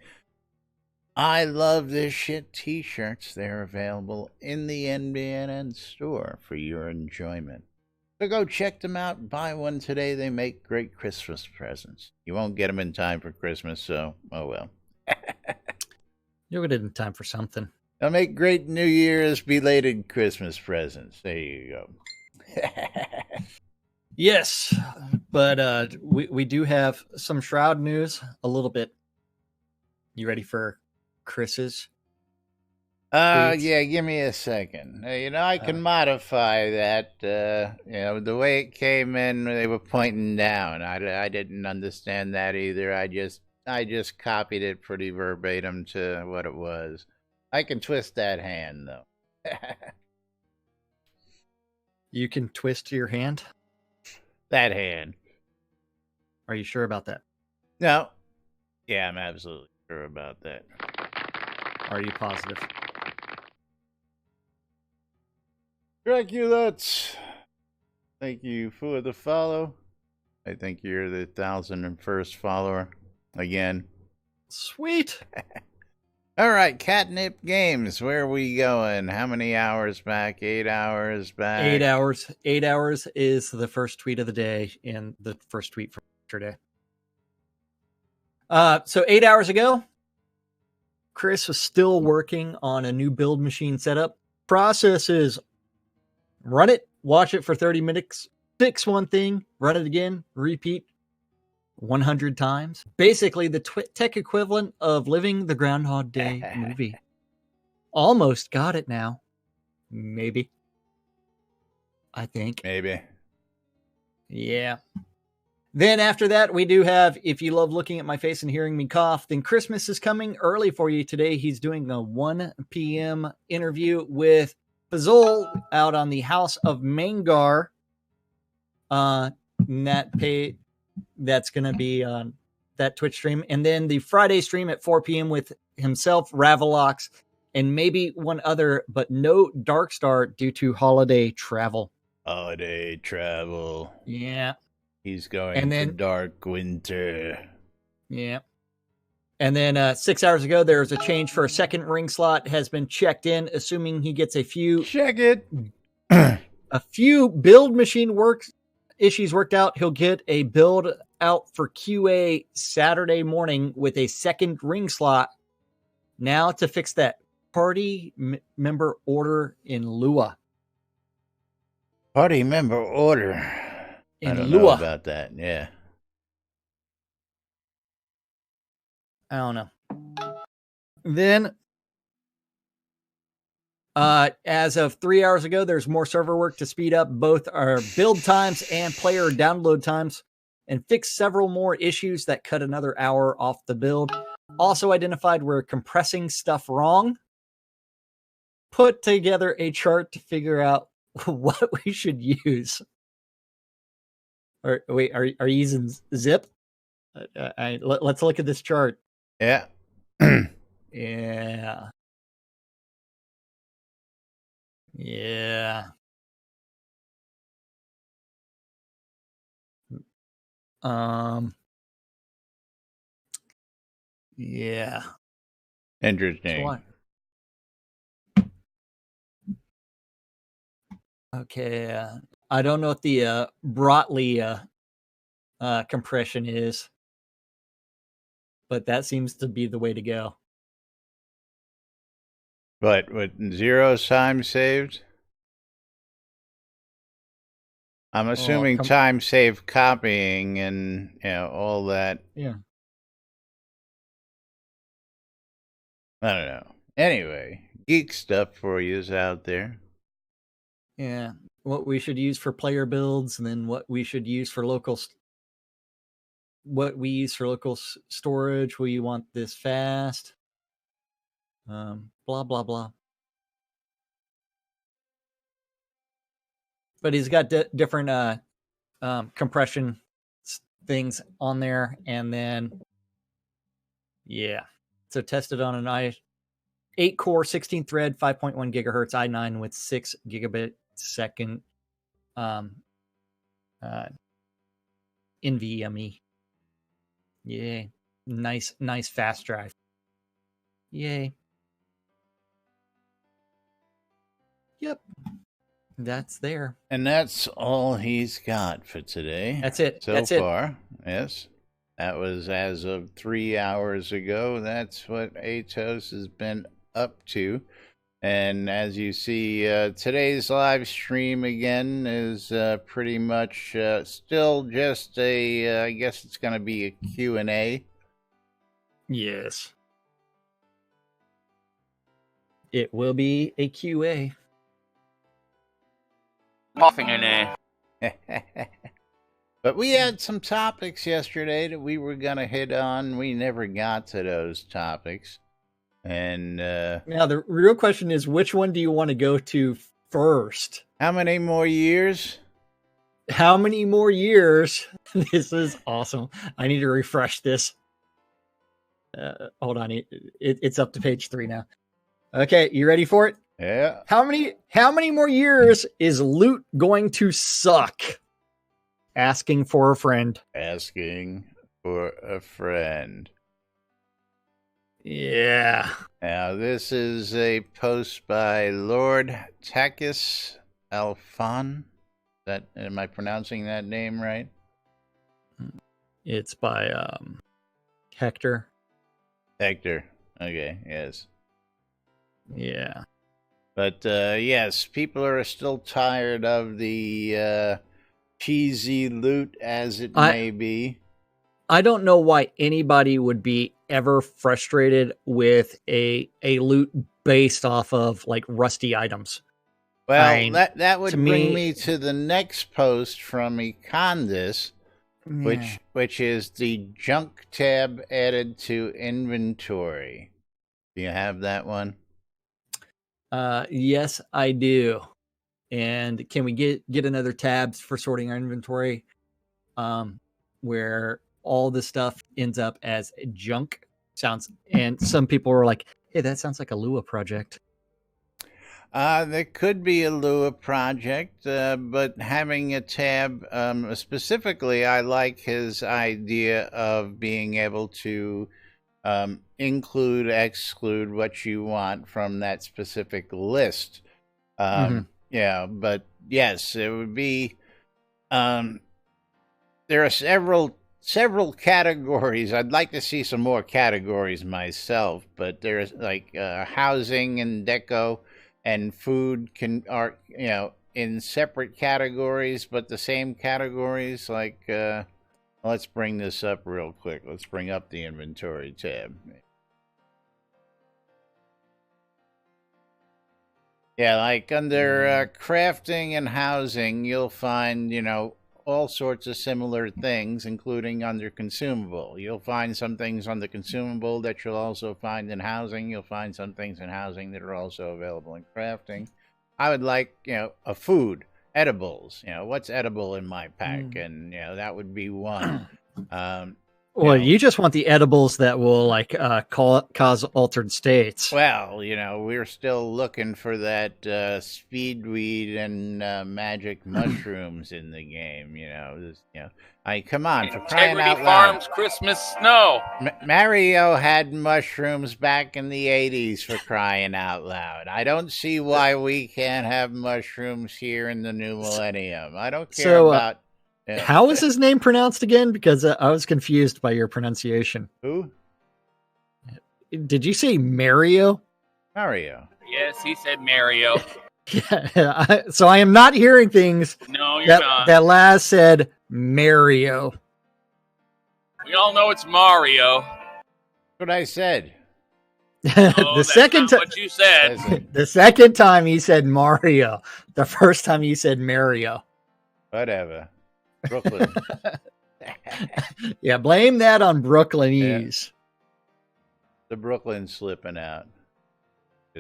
Speaker 1: I Love This Shit t-shirts, they're available in the NBNN store for your enjoyment. So go check them out. Buy one today. They make great Christmas presents. You won't get them in time for Christmas, so oh well.
Speaker 3: You'll get it in time for something.
Speaker 1: They'll make great New Year's belated Christmas presents. There you go.
Speaker 3: Yes, but we do have some Shroud news a little bit. You ready for Chris's?
Speaker 1: Yeah, give me a second. I can modify that. The way it came in, they were pointing down. I didn't understand that either. I just copied it pretty verbatim to what it was. I can twist that hand, though.
Speaker 3: You can twist your hand?
Speaker 1: That hand.
Speaker 3: Are you sure about that?
Speaker 1: No. Yeah, I'm absolutely sure about that.
Speaker 3: Are you positive?
Speaker 1: Draculates, thank you for the follow. I think you're the 1,001st follower again.
Speaker 3: Sweet.
Speaker 1: All right, Catnip Games. Where are we going? How many hours back? 8 hours back?
Speaker 3: 8 hours. 8 hours is the first tweet of the day and the first tweet from yesterday. So 8 hours ago, Chris was still working on a new build machine setup. Processes: run it, watch it for 30 minutes, fix one thing, run it again, repeat 100 times. Basically, the tech equivalent of living the Groundhog Day movie. Almost got it now. Maybe. I think.
Speaker 1: Maybe.
Speaker 3: Yeah. Then after that, we do have, if you love looking at my face and hearing me cough, then Christmas is coming early for you today. He's doing a 1 p.m. interview with Fazul out on the House of Mangar. That's going to be on that Twitch stream. And then the Friday stream at 4 p.m. with himself, Ravelox, and maybe one other, but no Darkstar due to holiday travel.
Speaker 1: Holiday travel.
Speaker 3: Yeah.
Speaker 1: He's going to Dark Winter.
Speaker 3: Yeah. And then 6 hours ago, there was a change for a second ring slot has been checked in, assuming he gets a few
Speaker 1: Check it.
Speaker 3: build machine issues worked out. He'll get a build out for QA Saturday morning with a second ring slot. Now to fix that party member order in Lua.
Speaker 1: Party member order.
Speaker 3: In
Speaker 1: I don't know
Speaker 3: Lua.
Speaker 1: about that. Yeah.
Speaker 3: I don't know. Then, as of 3 hours ago, there's more server work to speed up both our build times and player download times and fix several more issues that cut another hour off the build. Also identified we're compressing stuff wrong. Put together a chart to figure out what we should use. Or wait, are you using zip? Let's look at this chart.
Speaker 1: Yeah.
Speaker 3: Yeah. Yeah. Yeah.
Speaker 1: Interesting.
Speaker 3: Okay. I don't know what the Brotley compression is, but that seems to be the way to go.
Speaker 1: But with 0 time saved? I'm assuming time saved copying and all that.
Speaker 3: Yeah.
Speaker 1: I don't know. Anyway, geek stuff for you is out there.
Speaker 3: Yeah. What we should use for player builds, and then what we should use for local. What we use for local storage. We want this fast. Blah blah blah. But he's got different compression things on there, and then so tested on an 8-core 16 thread 5.1 gigahertz i9 with 6 gigabit second NVMe. Yay. Nice fast drive. Yay. Yep. That's there.
Speaker 1: And that's all he's got for today.
Speaker 3: That's it.
Speaker 1: So far. Yes. That was as of 3 hours ago. That's what Atos has been up to. And as you see, today's live stream again is pretty much still just I guess it's going to be a Q&A.
Speaker 3: Yes. It will be a QA.
Speaker 5: Coughing in there.
Speaker 1: But we had some topics yesterday that we were going to hit on. We never got to those topics. And
Speaker 3: now the real question is, which one do you want to go to first?
Speaker 1: How many more years?
Speaker 3: How many more years? This is awesome. I need to refresh this. Hold on. It's up to page 3 now. Okay, you ready for it?
Speaker 1: Yeah.
Speaker 3: How many more years is loot going to suck? Asking for a friend.
Speaker 1: Asking for a friend.
Speaker 3: Yeah.
Speaker 1: Now, this is a post by Lord Takis Alfan. Am I pronouncing that name right?
Speaker 3: It's by Hector.
Speaker 1: Hector. Okay, yes.
Speaker 3: Yeah.
Speaker 1: But yes, people are still tired of the cheesy loot as it may be.
Speaker 3: I don't know why anybody would be ever frustrated with a loot based off of like rusty items.
Speaker 1: Well, that would bring me to the next post from Econdis, which is the junk tab added to inventory. Do you have that one?
Speaker 3: Yes, I do. And can we get another tabs for sorting our inventory, where all the stuff ends up as junk? And some people are like, "Hey, that sounds like a Lua project."
Speaker 1: There could be a Lua project, but having a tab, specifically, I like his idea of being able to include, exclude what you want from that specific list. Yeah, but yes, it would be. There are several categories. I'd like to see some more categories myself, but there's like housing and deco and food are in separate categories, but the same categories. Like let's bring this up real quick. Let's bring up the inventory tab. Yeah, like under crafting and housing, you'll find, all sorts of similar things, including under consumable. You'll find some things on the consumable that you'll also find in housing. You'll find some things in housing that are also available in crafting. I would like, a food, edibles. What's edible in my pack? And, that would be one.
Speaker 3: Well, you just want the edibles that will cause altered states.
Speaker 1: Well, we're still looking for that speed weed and magic mushrooms in the game. Come on, for crying out loud.
Speaker 5: Farms Christmas snow.
Speaker 1: Mario had mushrooms back in the 80s, for crying out loud. I don't see why we can't have mushrooms here in the new millennium. I don't care about. Yeah.
Speaker 3: How is his name pronounced again? Because I was confused by your pronunciation.
Speaker 1: Who?
Speaker 3: Did you say Mario?
Speaker 1: Mario.
Speaker 5: Yes, he said Mario.
Speaker 3: Yeah, so I am not hearing things.
Speaker 5: No, you're not.
Speaker 3: That last said Mario.
Speaker 5: We all know it's Mario.
Speaker 1: That's what I said.
Speaker 3: The second time,
Speaker 5: what you said.
Speaker 3: The second time he said Mario. The first time he said Mario.
Speaker 1: Whatever. Brooklyn.
Speaker 3: Yeah, blame that on Brooklynese.
Speaker 1: The Brooklyn slipping out.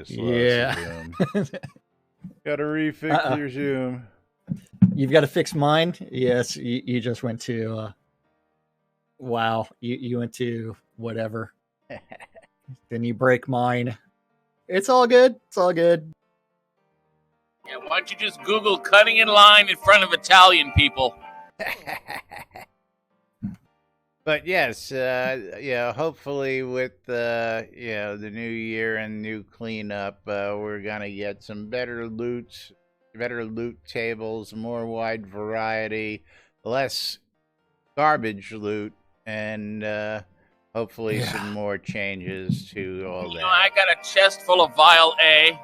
Speaker 3: Yeah.
Speaker 1: Got to refix your Zoom.
Speaker 3: You've got to fix mine? Yes, you just went to... wow, you went to whatever. Then you break mine. It's all good. It's all good.
Speaker 5: Yeah, why don't you just Google cutting in line in front of Italian people?
Speaker 1: But yes, hopefully with the new year and new cleanup, we're gonna get some better loot tables, more wide variety, less garbage loot, and hopefully some more changes to all that.
Speaker 5: I got a chest full of Vial A.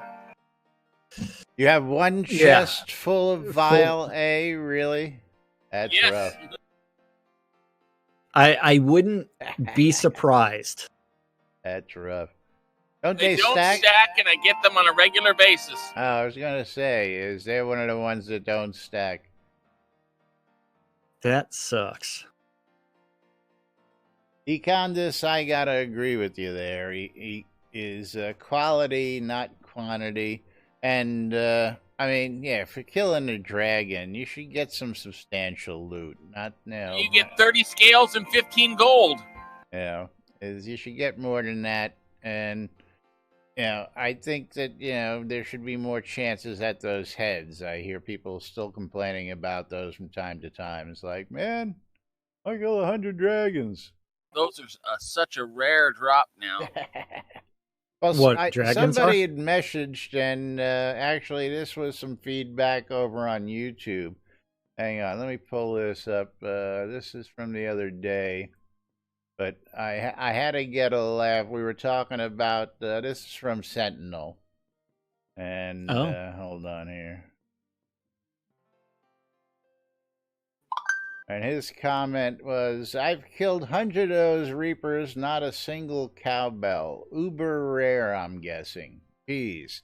Speaker 1: You have one chest full of Vial A, really? That's rough.
Speaker 3: I wouldn't be surprised.
Speaker 1: That's rough.
Speaker 5: They don't stack, and I get them on a regular basis.
Speaker 1: Oh, I was going to say, is they're one of the ones that don't stack.
Speaker 3: That sucks.
Speaker 1: Econdis, I got to agree with you there. He is quality, not quantity. And, for killing a dragon, you should get some substantial loot.
Speaker 5: You get 30 scales and 15 gold.
Speaker 1: You should get more than that. And, I think that, there should be more chances at those heads. I hear people still complaining about those from time to time. It's like, man, I kill 100 dragons.
Speaker 5: Those are such a rare drop now.
Speaker 1: Well,
Speaker 3: dragons
Speaker 1: somebody had messaged, and actually this was some feedback over on YouTube. Hang on, let me pull this up. This is from the other day, but I had to get a laugh. We were talking about, this is from Sentinel, and hold on here. And his comment was, I've killed 100 of those Reapers, not a single cowbell. Uber rare, I'm guessing. Jeez.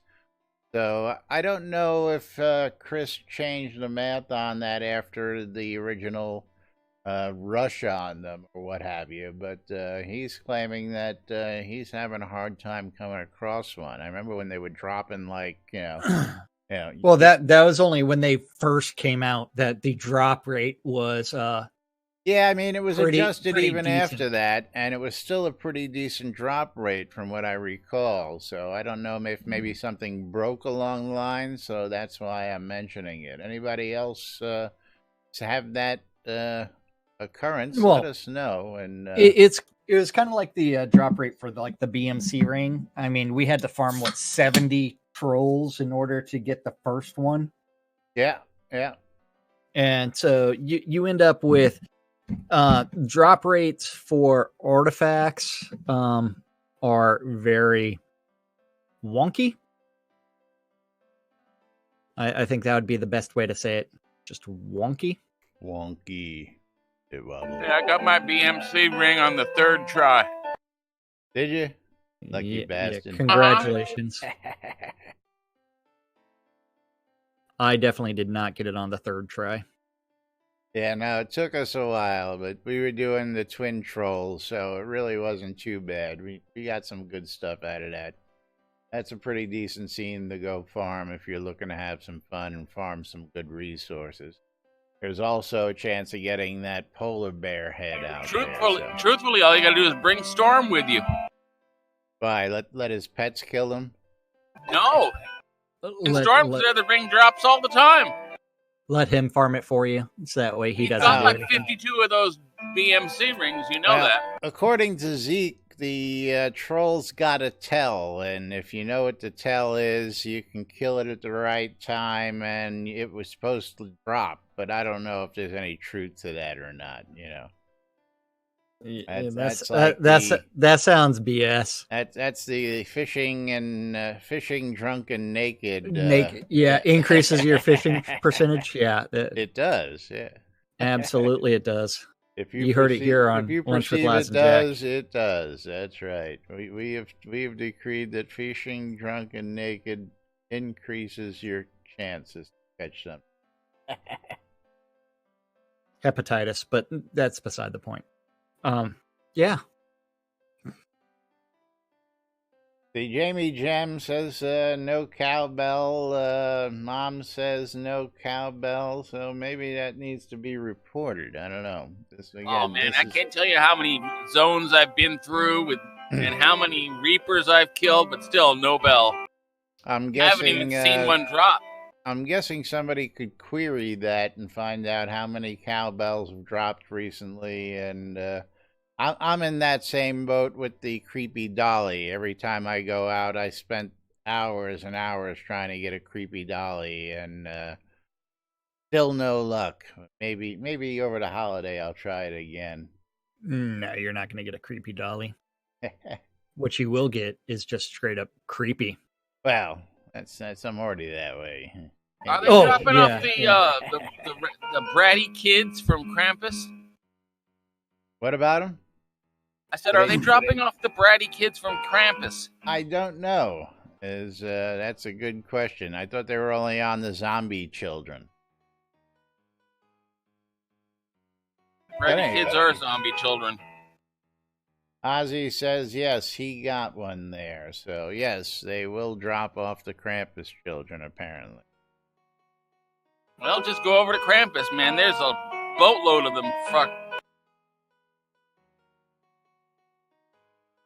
Speaker 1: So I don't know if Chris changed the math on that after the original rush on them or what have you, but he's claiming that he's having a hard time coming across one. I remember when they would drop in Yeah.
Speaker 3: Well, that was only when they first came out that the drop rate was
Speaker 1: it was adjusted
Speaker 3: pretty
Speaker 1: even
Speaker 3: decent.
Speaker 1: after that, and it was still a pretty decent drop rate from what I recall. So I don't know if maybe something broke along the line, so that's why I'm mentioning it. Anybody else have that occurrence?
Speaker 3: Well,
Speaker 1: let us know. And
Speaker 3: it's it was kind of like the drop rate for the BMC ring. I mean, we had to farm 70 trolls in order to get the first one.
Speaker 1: Yeah.
Speaker 3: And so you end up with drop rates for artifacts are very wonky. I think that would be the best way to say it. Just wonky.
Speaker 1: Wonky. It wobbles.
Speaker 5: Yeah, I got my BMC ring on the 3rd try.
Speaker 1: Did you? Lucky bastard.
Speaker 3: Congratulations. I definitely did not get it on the 3rd try.
Speaker 1: Yeah, no, it took us a while, but we were doing the twin trolls, so it really wasn't too bad. We got some good stuff out of that. That's a pretty decent scene to go farm if you're looking to have some fun and farm some good resources. There's also a chance of getting that polar bear head out
Speaker 5: Truthfully, all you gotta do is bring Storm with you.
Speaker 1: Why? Let his pets kill him?
Speaker 5: No. Storm's there, the ring drops all the time.
Speaker 3: Let him farm it for you, so that way he doesn't.
Speaker 5: Got
Speaker 3: do
Speaker 5: like
Speaker 3: anything.
Speaker 5: 52 of those BMC rings, you know that.
Speaker 1: According to Zeke, the trolls got a tell, and if you know what the tell is, you can kill it at the right time, and it was supposed to drop, but I don't know if there's any truth to that or not, you know.
Speaker 3: That sounds BS.
Speaker 1: That's the fishing and fishing drunk and naked.
Speaker 3: Increases your fishing percentage. Yeah,
Speaker 1: it does. Yeah,
Speaker 3: absolutely, it does.
Speaker 1: If
Speaker 3: you heard it here on Lunch with Laz and Jack.
Speaker 1: It does. That's right. We have decreed that fishing drunk and naked increases your chances to catch something.
Speaker 3: Hepatitis, but that's beside the point. Yeah.
Speaker 1: The Jamie Gem says no cowbell. Mom says no cowbell, so maybe that needs to be reported. I don't know.
Speaker 5: I can't tell you how many zones I've been through with and how many reapers I've killed, but still no bell.
Speaker 1: I'm guessing,
Speaker 5: I haven't even seen one drop.
Speaker 1: I'm guessing somebody could query that and find out how many cowbells have dropped recently, and I'm in that same boat with the creepy dolly. Every time I go out, I spent hours and hours trying to get a creepy dolly, and still no luck. Maybe over the holiday I'll try it again.
Speaker 3: No, you're not going to get a creepy dolly. What you will get is just straight up creepy.
Speaker 1: Well, I'm already that way.
Speaker 5: Are they dropping off the bratty kids from Krampus?
Speaker 1: What about them?
Speaker 5: I said, are they dropping off the bratty kids from Krampus?
Speaker 1: I don't know. That's a good question. I thought they were only on the zombie children.
Speaker 5: Bratty kids are zombie children.
Speaker 1: Ozzy says yes, he got one there. So yes, they will drop off the Krampus children, apparently.
Speaker 5: Well, just go over to Krampus, man. There's a boatload of them. Fuck.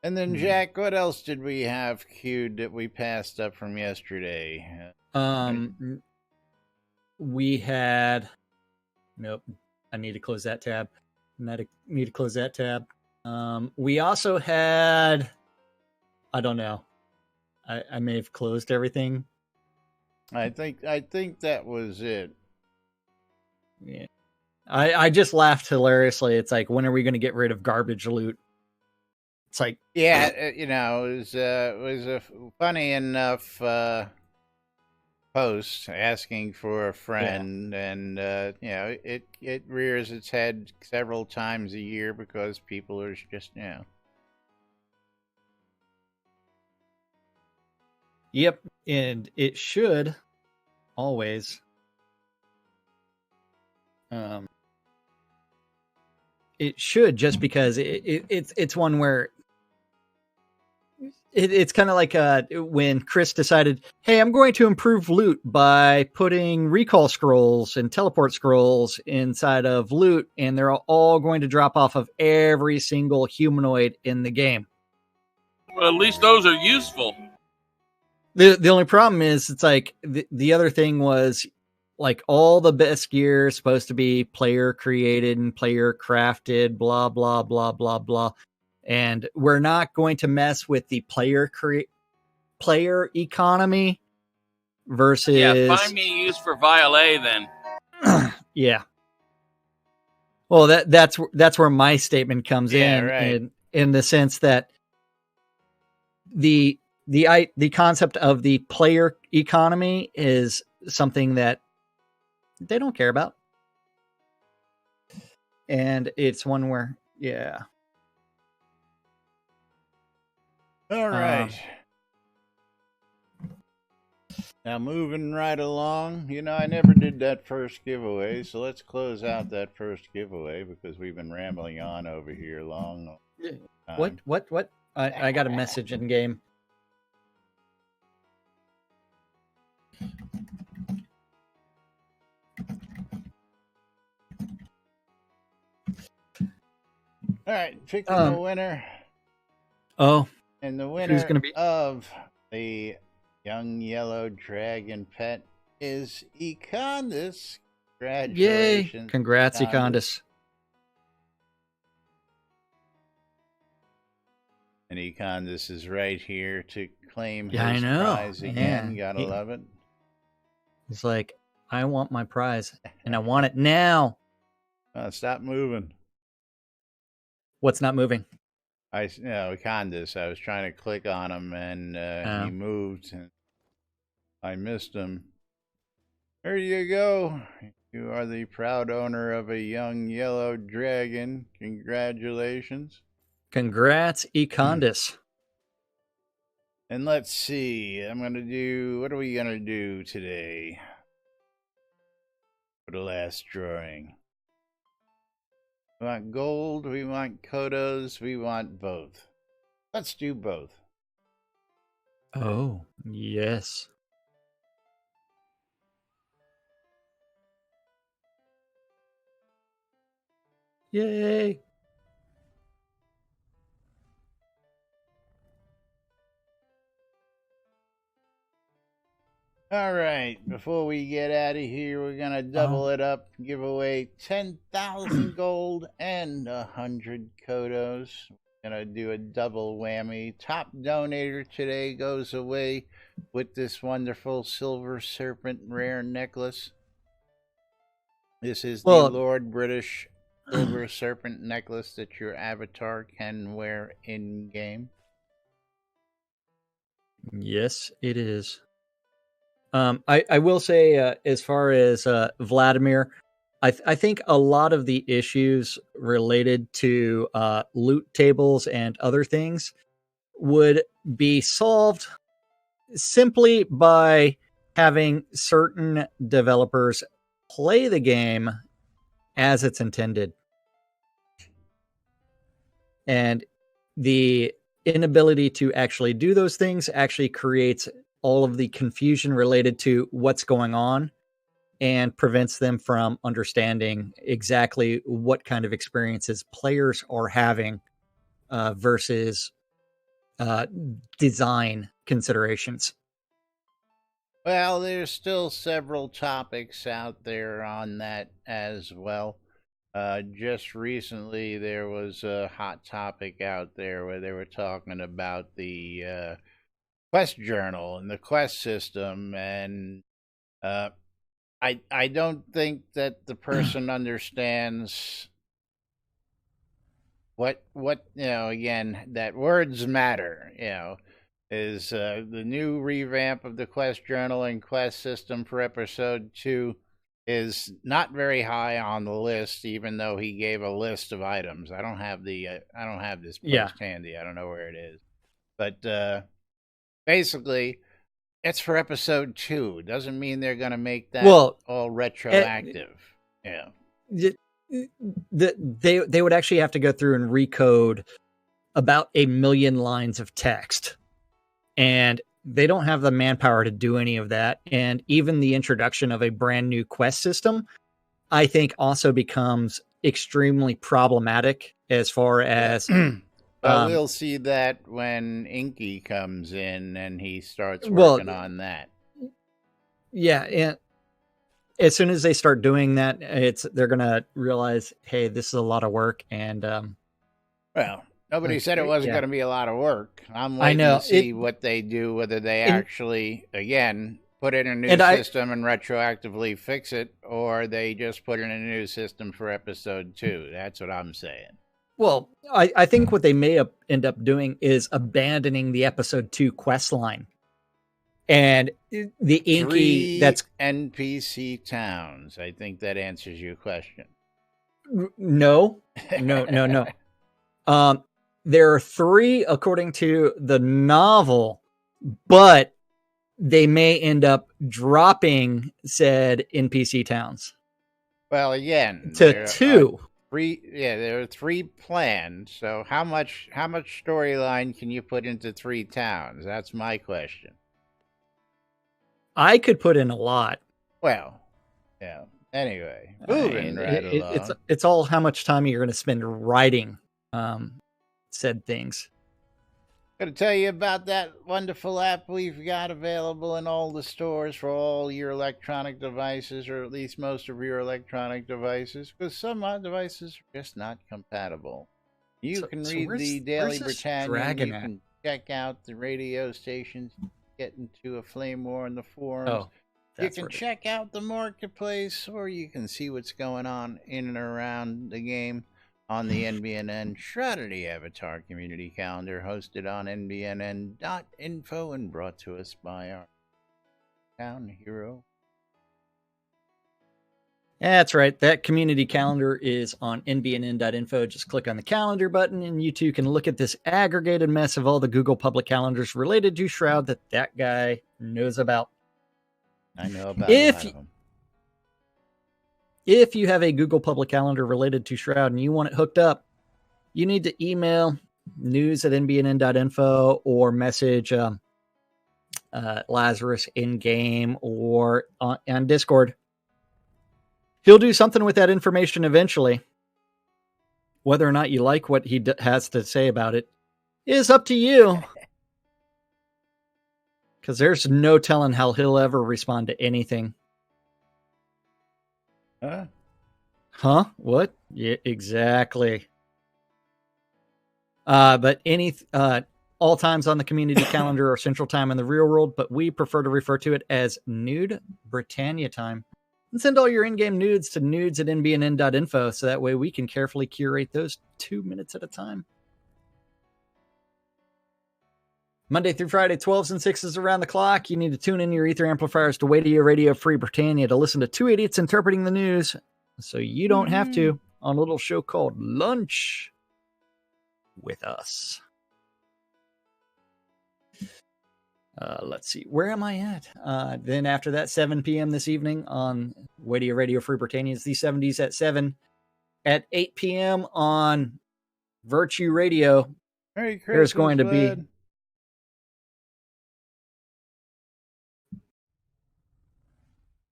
Speaker 1: And then, Jack, what else did we have queued that we passed up from yesterday?
Speaker 3: We had... Nope. I need to close that tab. We also had... I don't know. I may have closed everything.
Speaker 1: I think that was it.
Speaker 3: Yeah. I just laughed hilariously. It's like, when are we going to get rid of garbage loot? It's like,
Speaker 1: yeah, it was a funny enough post asking for a friend, and it rears its head several times a year because people are just
Speaker 3: Yep, and it should always. It should, just because it's one where it's kind of like when Chris decided, hey, I'm going to improve loot by putting recall scrolls and teleport scrolls inside of loot, and they're all going to drop off of every single humanoid in the game.
Speaker 5: Well, at least those are useful.
Speaker 3: The only problem is, it's like the other thing was, like, all the best gear is supposed to be player created and player crafted, blah, blah, blah, blah, blah. and we're not going to mess with the player economy versus.
Speaker 5: Yeah, find me a use for Violet then.
Speaker 3: Yeah. Well, that's where my statement comes
Speaker 1: Yeah, right.
Speaker 3: in the sense that the concept of the player economy is something that they don't care about. And it's one where, yeah.
Speaker 1: All right. Now, moving right along, I never did that first giveaway, so let's close out that first giveaway because we've been rambling on over here long.
Speaker 3: What? I got a message in game.
Speaker 1: All right, picking the winner.
Speaker 3: Oh.
Speaker 1: And the winner of the Young Yellow Dragon pet is Econdis. Congratulations.
Speaker 3: Yay. Congrats, Econdis.
Speaker 1: And Econdis is right here to claim his prize
Speaker 3: Yeah.
Speaker 1: again. You gotta love it.
Speaker 3: He's like, I want my prize, and I want it now.
Speaker 1: Stop moving.
Speaker 3: What's not moving?
Speaker 1: Econdis. I was trying to click on him, and he moved, and I missed him. There you go. You are the proud owner of a young yellow dragon. Congratulations.
Speaker 3: Congrats, Econdis.
Speaker 1: And let's see. What are we going to do today for the last drawing? We want gold, we want Kodos, we want both. Let's do both.
Speaker 3: Oh, yes. Yay.
Speaker 1: All right, before we get out of here, we're going to double it up, give away 10,000 gold and 100 Kodos. We're going to do a double whammy. Top donator today goes away with this wonderful Silver Serpent rare necklace. This is the Lord British Silver Serpent necklace that your avatar can wear in-game.
Speaker 3: Yes, it is. I will say, as far as Vladimir, I think a lot of the issues related to loot tables and other things would be solved simply by having certain developers play the game as it's intended. And the inability to actually do those things actually creates all of the confusion related to what's going on and prevents them from understanding exactly what kind of experiences players are having versus design considerations.
Speaker 1: Well, there's still several topics out there on that as well. Just recently, there was a hot topic out there where they were talking about the Quest journal and the Quest system, and I don't think that the person understands what again, that words matter. Is the new revamp of the Quest journal and Quest system for episode 2 is not very high on the list, even though he gave a list of items. I don't have this post handy. I don't know where it is, but basically, it's for episode 2. Doesn't mean they're going to make that all retroactive.
Speaker 3: They would actually have to go through and recode about 1 million lines of text, and they don't have the manpower to do any of that. And even the introduction of a brand new quest system, I think, also becomes extremely problematic as far as.
Speaker 1: We'll see that when Inky comes in and he starts working on that.
Speaker 3: Yeah, and as soon as they start doing that, they're gonna realize, hey, this is a lot of work, and
Speaker 1: well, Nobody said it wasn't going to be a lot of work. I'm
Speaker 3: I
Speaker 1: waiting
Speaker 3: know.
Speaker 1: to see what they do, whether they actually, again, put in a new system and retroactively fix it, or they just put in a new system for episode 2. That's what I'm saying.
Speaker 3: Well, I think what they may end up doing is abandoning the episode 2 quest line. And the Inky, that's
Speaker 1: NPC towns. I think that answers your question.
Speaker 3: No. There are 3 according to the novel, but they may end up dropping said NPC towns.
Speaker 1: Well, again,
Speaker 3: to 2.
Speaker 1: There are 3 planned. So how much storyline can you put into 3 towns? That's my question.
Speaker 3: I could put in a lot.
Speaker 1: Well, yeah. Anyway, moving along.
Speaker 3: It's all how much time you're going to spend writing said things.
Speaker 1: Going to tell you about that wonderful app we've got available in all the stores for all your electronic devices, or at least most of your electronic devices, because some devices are just not compatible. You can read the Daily Britannia, you can check out the radio stations, get into a flame war in the forums. You can check out the marketplace, or you can see what's going on in and around the game on the NBNN Shroud of the Avatar community calendar, hosted on NBNN.info and brought to us by our town hero.
Speaker 3: That's right. That community calendar is on NBNN.info. Just click on the calendar button, and you too can look at this aggregated mess of all the Google public calendars related to Shroud that guy knows about.
Speaker 1: I know about a lot of them.
Speaker 3: If you have a Google public calendar related to Shroud and you want it hooked up, you need to email news@nbnn.info or message Lazarus in-game or on Discord. He'll do something with that information eventually. Whether or not you like what he has to say about it is up to you. Because there's no telling how he'll ever respond to anything. Huh? What? Yeah, exactly. But all times on the community calendar are Central Time in the real world, but we prefer to refer to it as Nude Britannia time. And send all your in-game nudes to nudes@nbnn.info, so that way we can carefully curate those 2 minutes at a time. Monday through Friday, 12s and 6s around the clock. You need to tune in your ether amplifiers to Radio Free Britannia to listen to 2 idiots interpreting the news, so you don't have to, on a little show called Lunch with Us. Let's see. Where am I at? Then after that, 7 p.m. this evening on Radio Free Britannia is the 70s at 7. At 8 p.m. on Virtue Radio,
Speaker 1: Merry Christmas,
Speaker 3: there's going to be...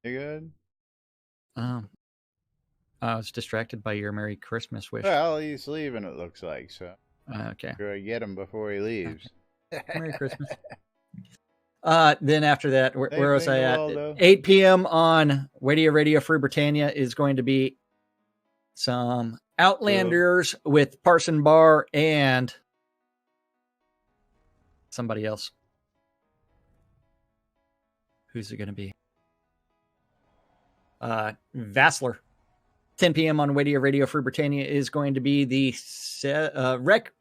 Speaker 1: You good?
Speaker 3: I was distracted by your Merry Christmas wish.
Speaker 1: Well, he's leaving, it looks like, so.
Speaker 3: Okay.
Speaker 1: Sure, I get him before he leaves.
Speaker 3: Okay. Merry Christmas. Then after that, where was I at?
Speaker 1: Waldo.
Speaker 3: 8 p.m. on Radio Free Britannia is going to be some Outlanders with Parson Barr and somebody else. Who's it going to be? Vassler. 10 p.m. on Radio Free Britannia is going to be the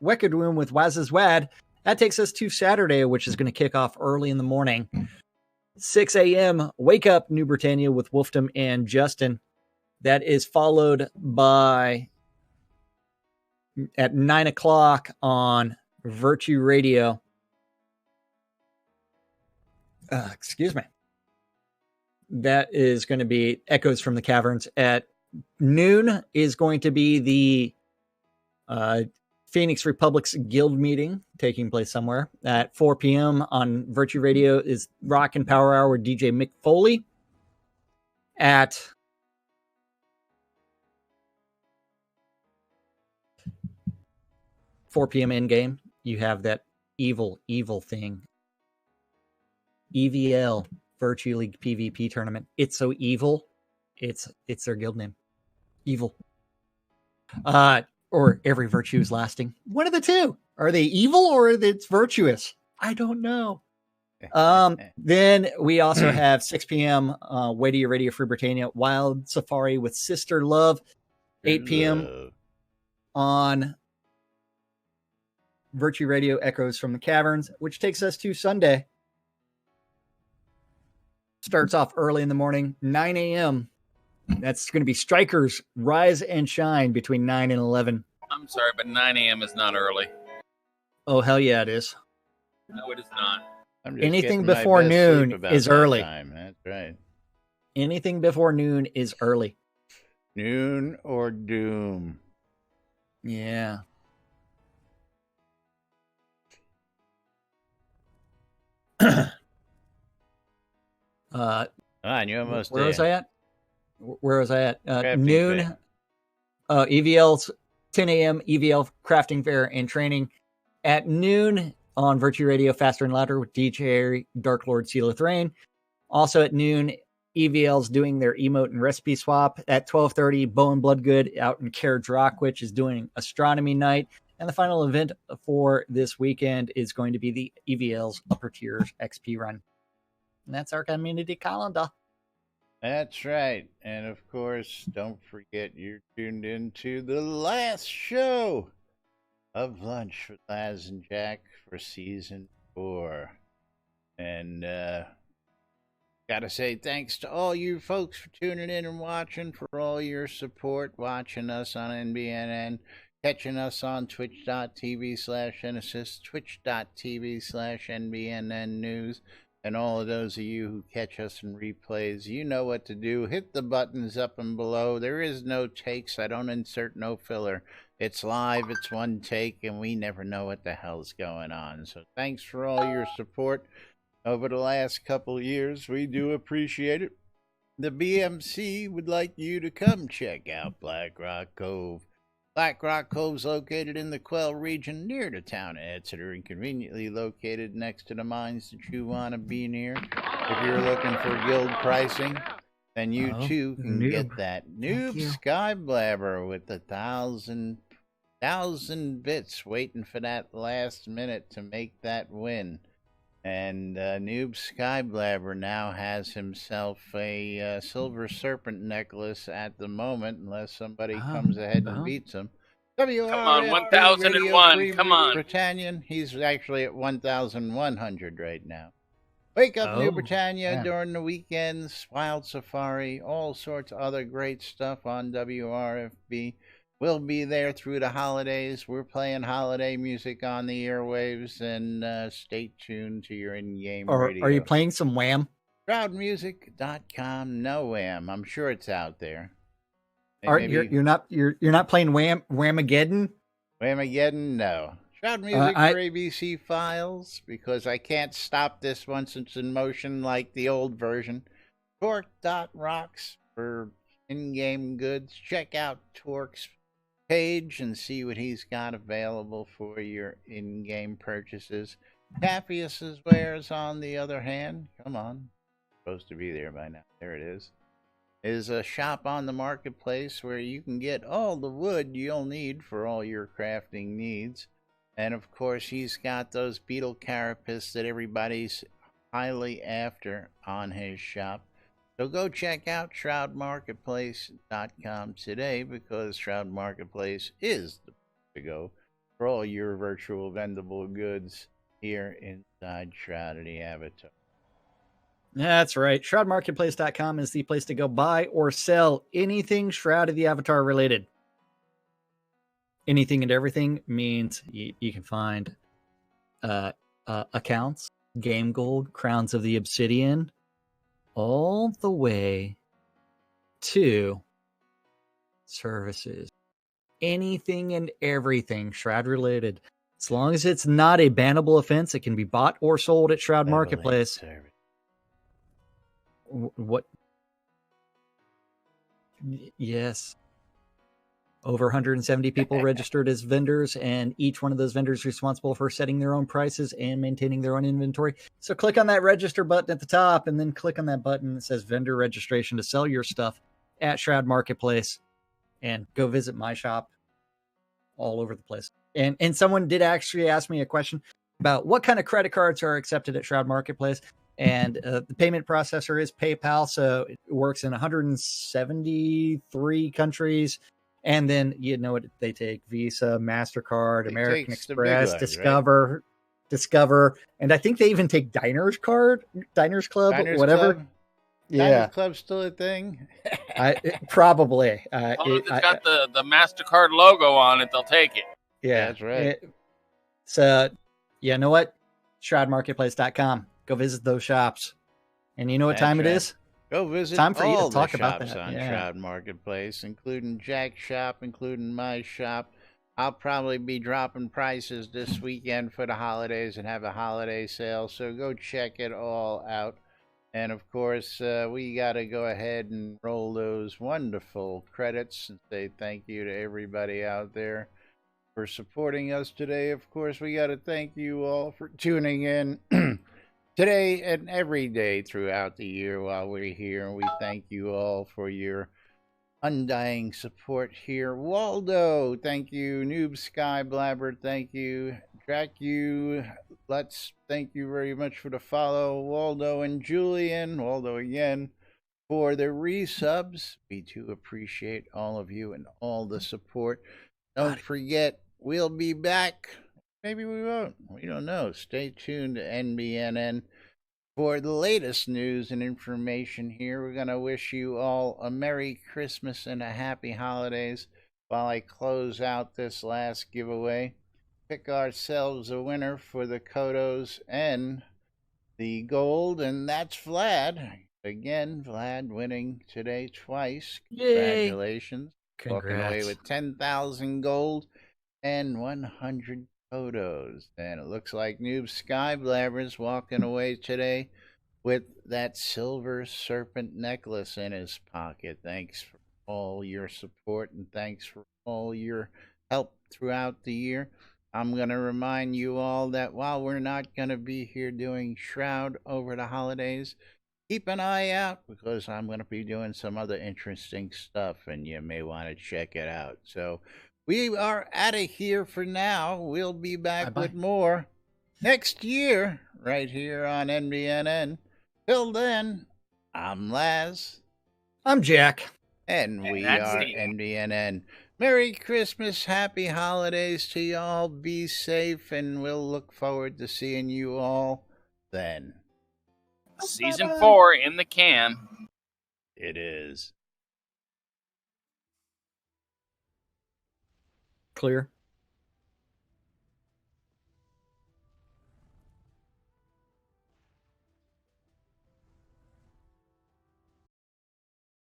Speaker 3: Record Room with Waz's Wad. That takes us to Saturday, which is going to kick off early in the morning. 6 a.m. Wake Up New Britannia with Wolfdom and Justin. That is followed by at 9 o'clock on Virtue Radio. Excuse me. That is going to be Echoes from the Caverns. At noon is going to be the Phoenix Republic's guild meeting taking place somewhere. At 4 p.m. on Virtue Radio is Rock and Power Hour with DJ Mick Foley. At 4 p.m. in game, you have that evil thing. EVL, Virtue League PvP tournament. It's so evil. It's their guild name. Evil. or every virtue is lasting. One of the two. Are they evil or it's virtuous? I don't know. Then we also have 6 p.m. Radio Radio Free Britannia Wild Safari with Sister Love. 8 p.m. on Virtue Radio Echoes from the Caverns, which takes us to Sunday. Starts off early in the morning, 9 a.m. That's going to be Strikers Rise and Shine between 9 and 11.
Speaker 5: I'm sorry, but 9 a.m. is not early.
Speaker 3: Oh, hell yeah, it is.
Speaker 5: No, it is not.
Speaker 3: Anything before noon is early.
Speaker 1: That's right.
Speaker 3: Anything before noon is early.
Speaker 1: Noon or doom.
Speaker 3: Yeah.
Speaker 1: You almost
Speaker 3: where
Speaker 1: did.
Speaker 3: was I at? Where was I at?
Speaker 1: Crafting
Speaker 3: Noon.
Speaker 1: fair.
Speaker 3: EVL's 10 a.m. EVL crafting fair and training at noon on Virtue Radio Faster and Louder with DJ Dark Lord Seal of Thrain. Also at noon, EVL's doing their emote and recipe swap. At 12:30, Bowen Bloodgood out in Carriage Rock, which is doing astronomy night. And the final event for this weekend is going to be the EVL's Upper Tiers XP run. And that's our community calendar.
Speaker 1: That's right. And of course, don't forget you're tuned into the last show of Lunch with Laz and Jack for season 4. And gotta say thanks to all you folks for tuning in and watching, for all your support, watching us on NBNN, catching us on twitch.tv/Genesis, twitch.tv/NBNN News. And all of those of you who catch us in replays, you know what to do. Hit the buttons up and below. There is no takes. I don't insert no filler. It's live. It's one take, and we never know what the hell's going on. So thanks for all your support over the last couple of years. We do appreciate it. The BMC would like you to come check out Black Rock Cove. Black Rock Cove's located in the Quell region near the town of Exeter and conveniently located next to the mines that you want to be near. If you're looking for guild pricing, then you too can get that Noob Sky Blabber with 1,000 bits waiting for that last minute to make that win. And Noob Sky Blabber now has himself a silver serpent necklace at the moment, unless somebody comes ahead and beats him.
Speaker 5: Come on, 1001. Come on.
Speaker 1: Britannian. He's actually at 1,100 right now. Wake up, New Britannia, during the weekends, Wild Safari, all sorts of other great stuff on WRFB. We'll be there through the holidays. We're playing holiday music on the airwaves, and stay tuned to your in-game radio.
Speaker 3: Are you playing some Wham?
Speaker 1: Shroudmusic.com, no Wham. I'm sure it's out there.
Speaker 3: You're not playing Whamageddon?
Speaker 1: Whamageddon, no. Shroud Music for ABC Files, because I can't stop this once it's in motion like the old version. Torque.rocks for in-game goods. Check out Torque's page and see what he's got available for your in-game purchases. Tappius's wares, on the other hand, come on, supposed to be there by now. There it is a shop on the marketplace where you can get all the wood you'll need for all your crafting needs. And of course, he's got those beetle carapace that everybody's highly after on his shop. So go check out shroudmarketplace.com today, because Shroud Marketplace is the place to go for all your virtual vendable goods here inside Shroud of the Avatar.
Speaker 3: That's right. Shroudmarketplace.com is the place to go buy or sell anything Shroud of the Avatar related. Anything and everything means you can find accounts, game gold, crowns of the obsidian, all the way to services. Anything and everything Shroud related. As long as it's not a bannable offense, it can be bought or sold at Shroud Marketplace. What? Yes. Over 170 people registered as vendors, and each one of those vendors is responsible for setting their own prices and maintaining their own inventory. So click on that register button at the top, and then click on that button that says vendor registration to sell your stuff at Shroud Marketplace, and go visit my shop. all over the place. And someone did actually ask me a question about what kind of credit cards are accepted at Shroud Marketplace. And the payment processor is PayPal, so it works in 173 countries. And then they take Visa, MasterCard, American Express,
Speaker 1: ones,
Speaker 3: Discover, and I think they even take Diners Club,
Speaker 1: Diners
Speaker 3: whatever.
Speaker 1: Club?
Speaker 3: Yeah,
Speaker 1: Diners Club's still a thing.
Speaker 3: Probably.
Speaker 5: As long as it's got the MasterCard logo on it, they'll take it.
Speaker 3: Yeah,
Speaker 1: that's right.
Speaker 3: So, you know what? ShroudMarketplace.com. Go visit those shops. And you know what time it is?
Speaker 1: Go visit
Speaker 3: time for you to
Speaker 1: all
Speaker 3: talk
Speaker 1: the
Speaker 3: about
Speaker 1: shops
Speaker 3: that.
Speaker 1: on
Speaker 3: Yeah.
Speaker 1: Shroud Marketplace, including Jack's shop, including my shop. I'll probably be dropping prices this weekend for the holidays and have a holiday sale, so go check it all out. And of course, we got to go ahead and roll those wonderful credits and say thank you to everybody out there for supporting us today. Of course, we got to thank you all for tuning in today and every day throughout the year while we're here. We thank you all for your undying support here. Waldo, thank you. Noob Sky Blabber, thank you. Dracu, thank you very much for the follow. Waldo and Julian, Waldo again, for the resubs. We do appreciate all of you and all the support. Don't forget, we'll be back. Maybe we won't. We don't know. Stay tuned to NBNN for the latest news and information here. We're going to wish you all a Merry Christmas and a Happy Holidays while I close out this last giveaway. Pick ourselves a winner for the Kodos and the gold, and that's Vlad. Again, Vlad winning today twice.
Speaker 3: Yay.
Speaker 1: Congratulations.
Speaker 3: Congrats.
Speaker 1: Walking away with 10,000 gold and 100 photos. And it looks like Noob Sky Blabber's walking away today with that silver serpent necklace in his pocket. Thanks for all your support and thanks for all your help throughout the year. I'm going to remind you all that while we're not going to be here doing Shroud over the holidays, keep an eye out because I'm going to be doing some other interesting stuff and you may want to check it out. So we are out of here for now. We'll be back with more next year right here on NBNN. Till then, I'm Laz.
Speaker 3: I'm Jack.
Speaker 1: And we are NBNN. Merry Christmas, Happy Holidays to y'all. Be safe, and we'll look forward to seeing you all then.
Speaker 5: Season 4 in the can.
Speaker 1: It is.
Speaker 3: Clear.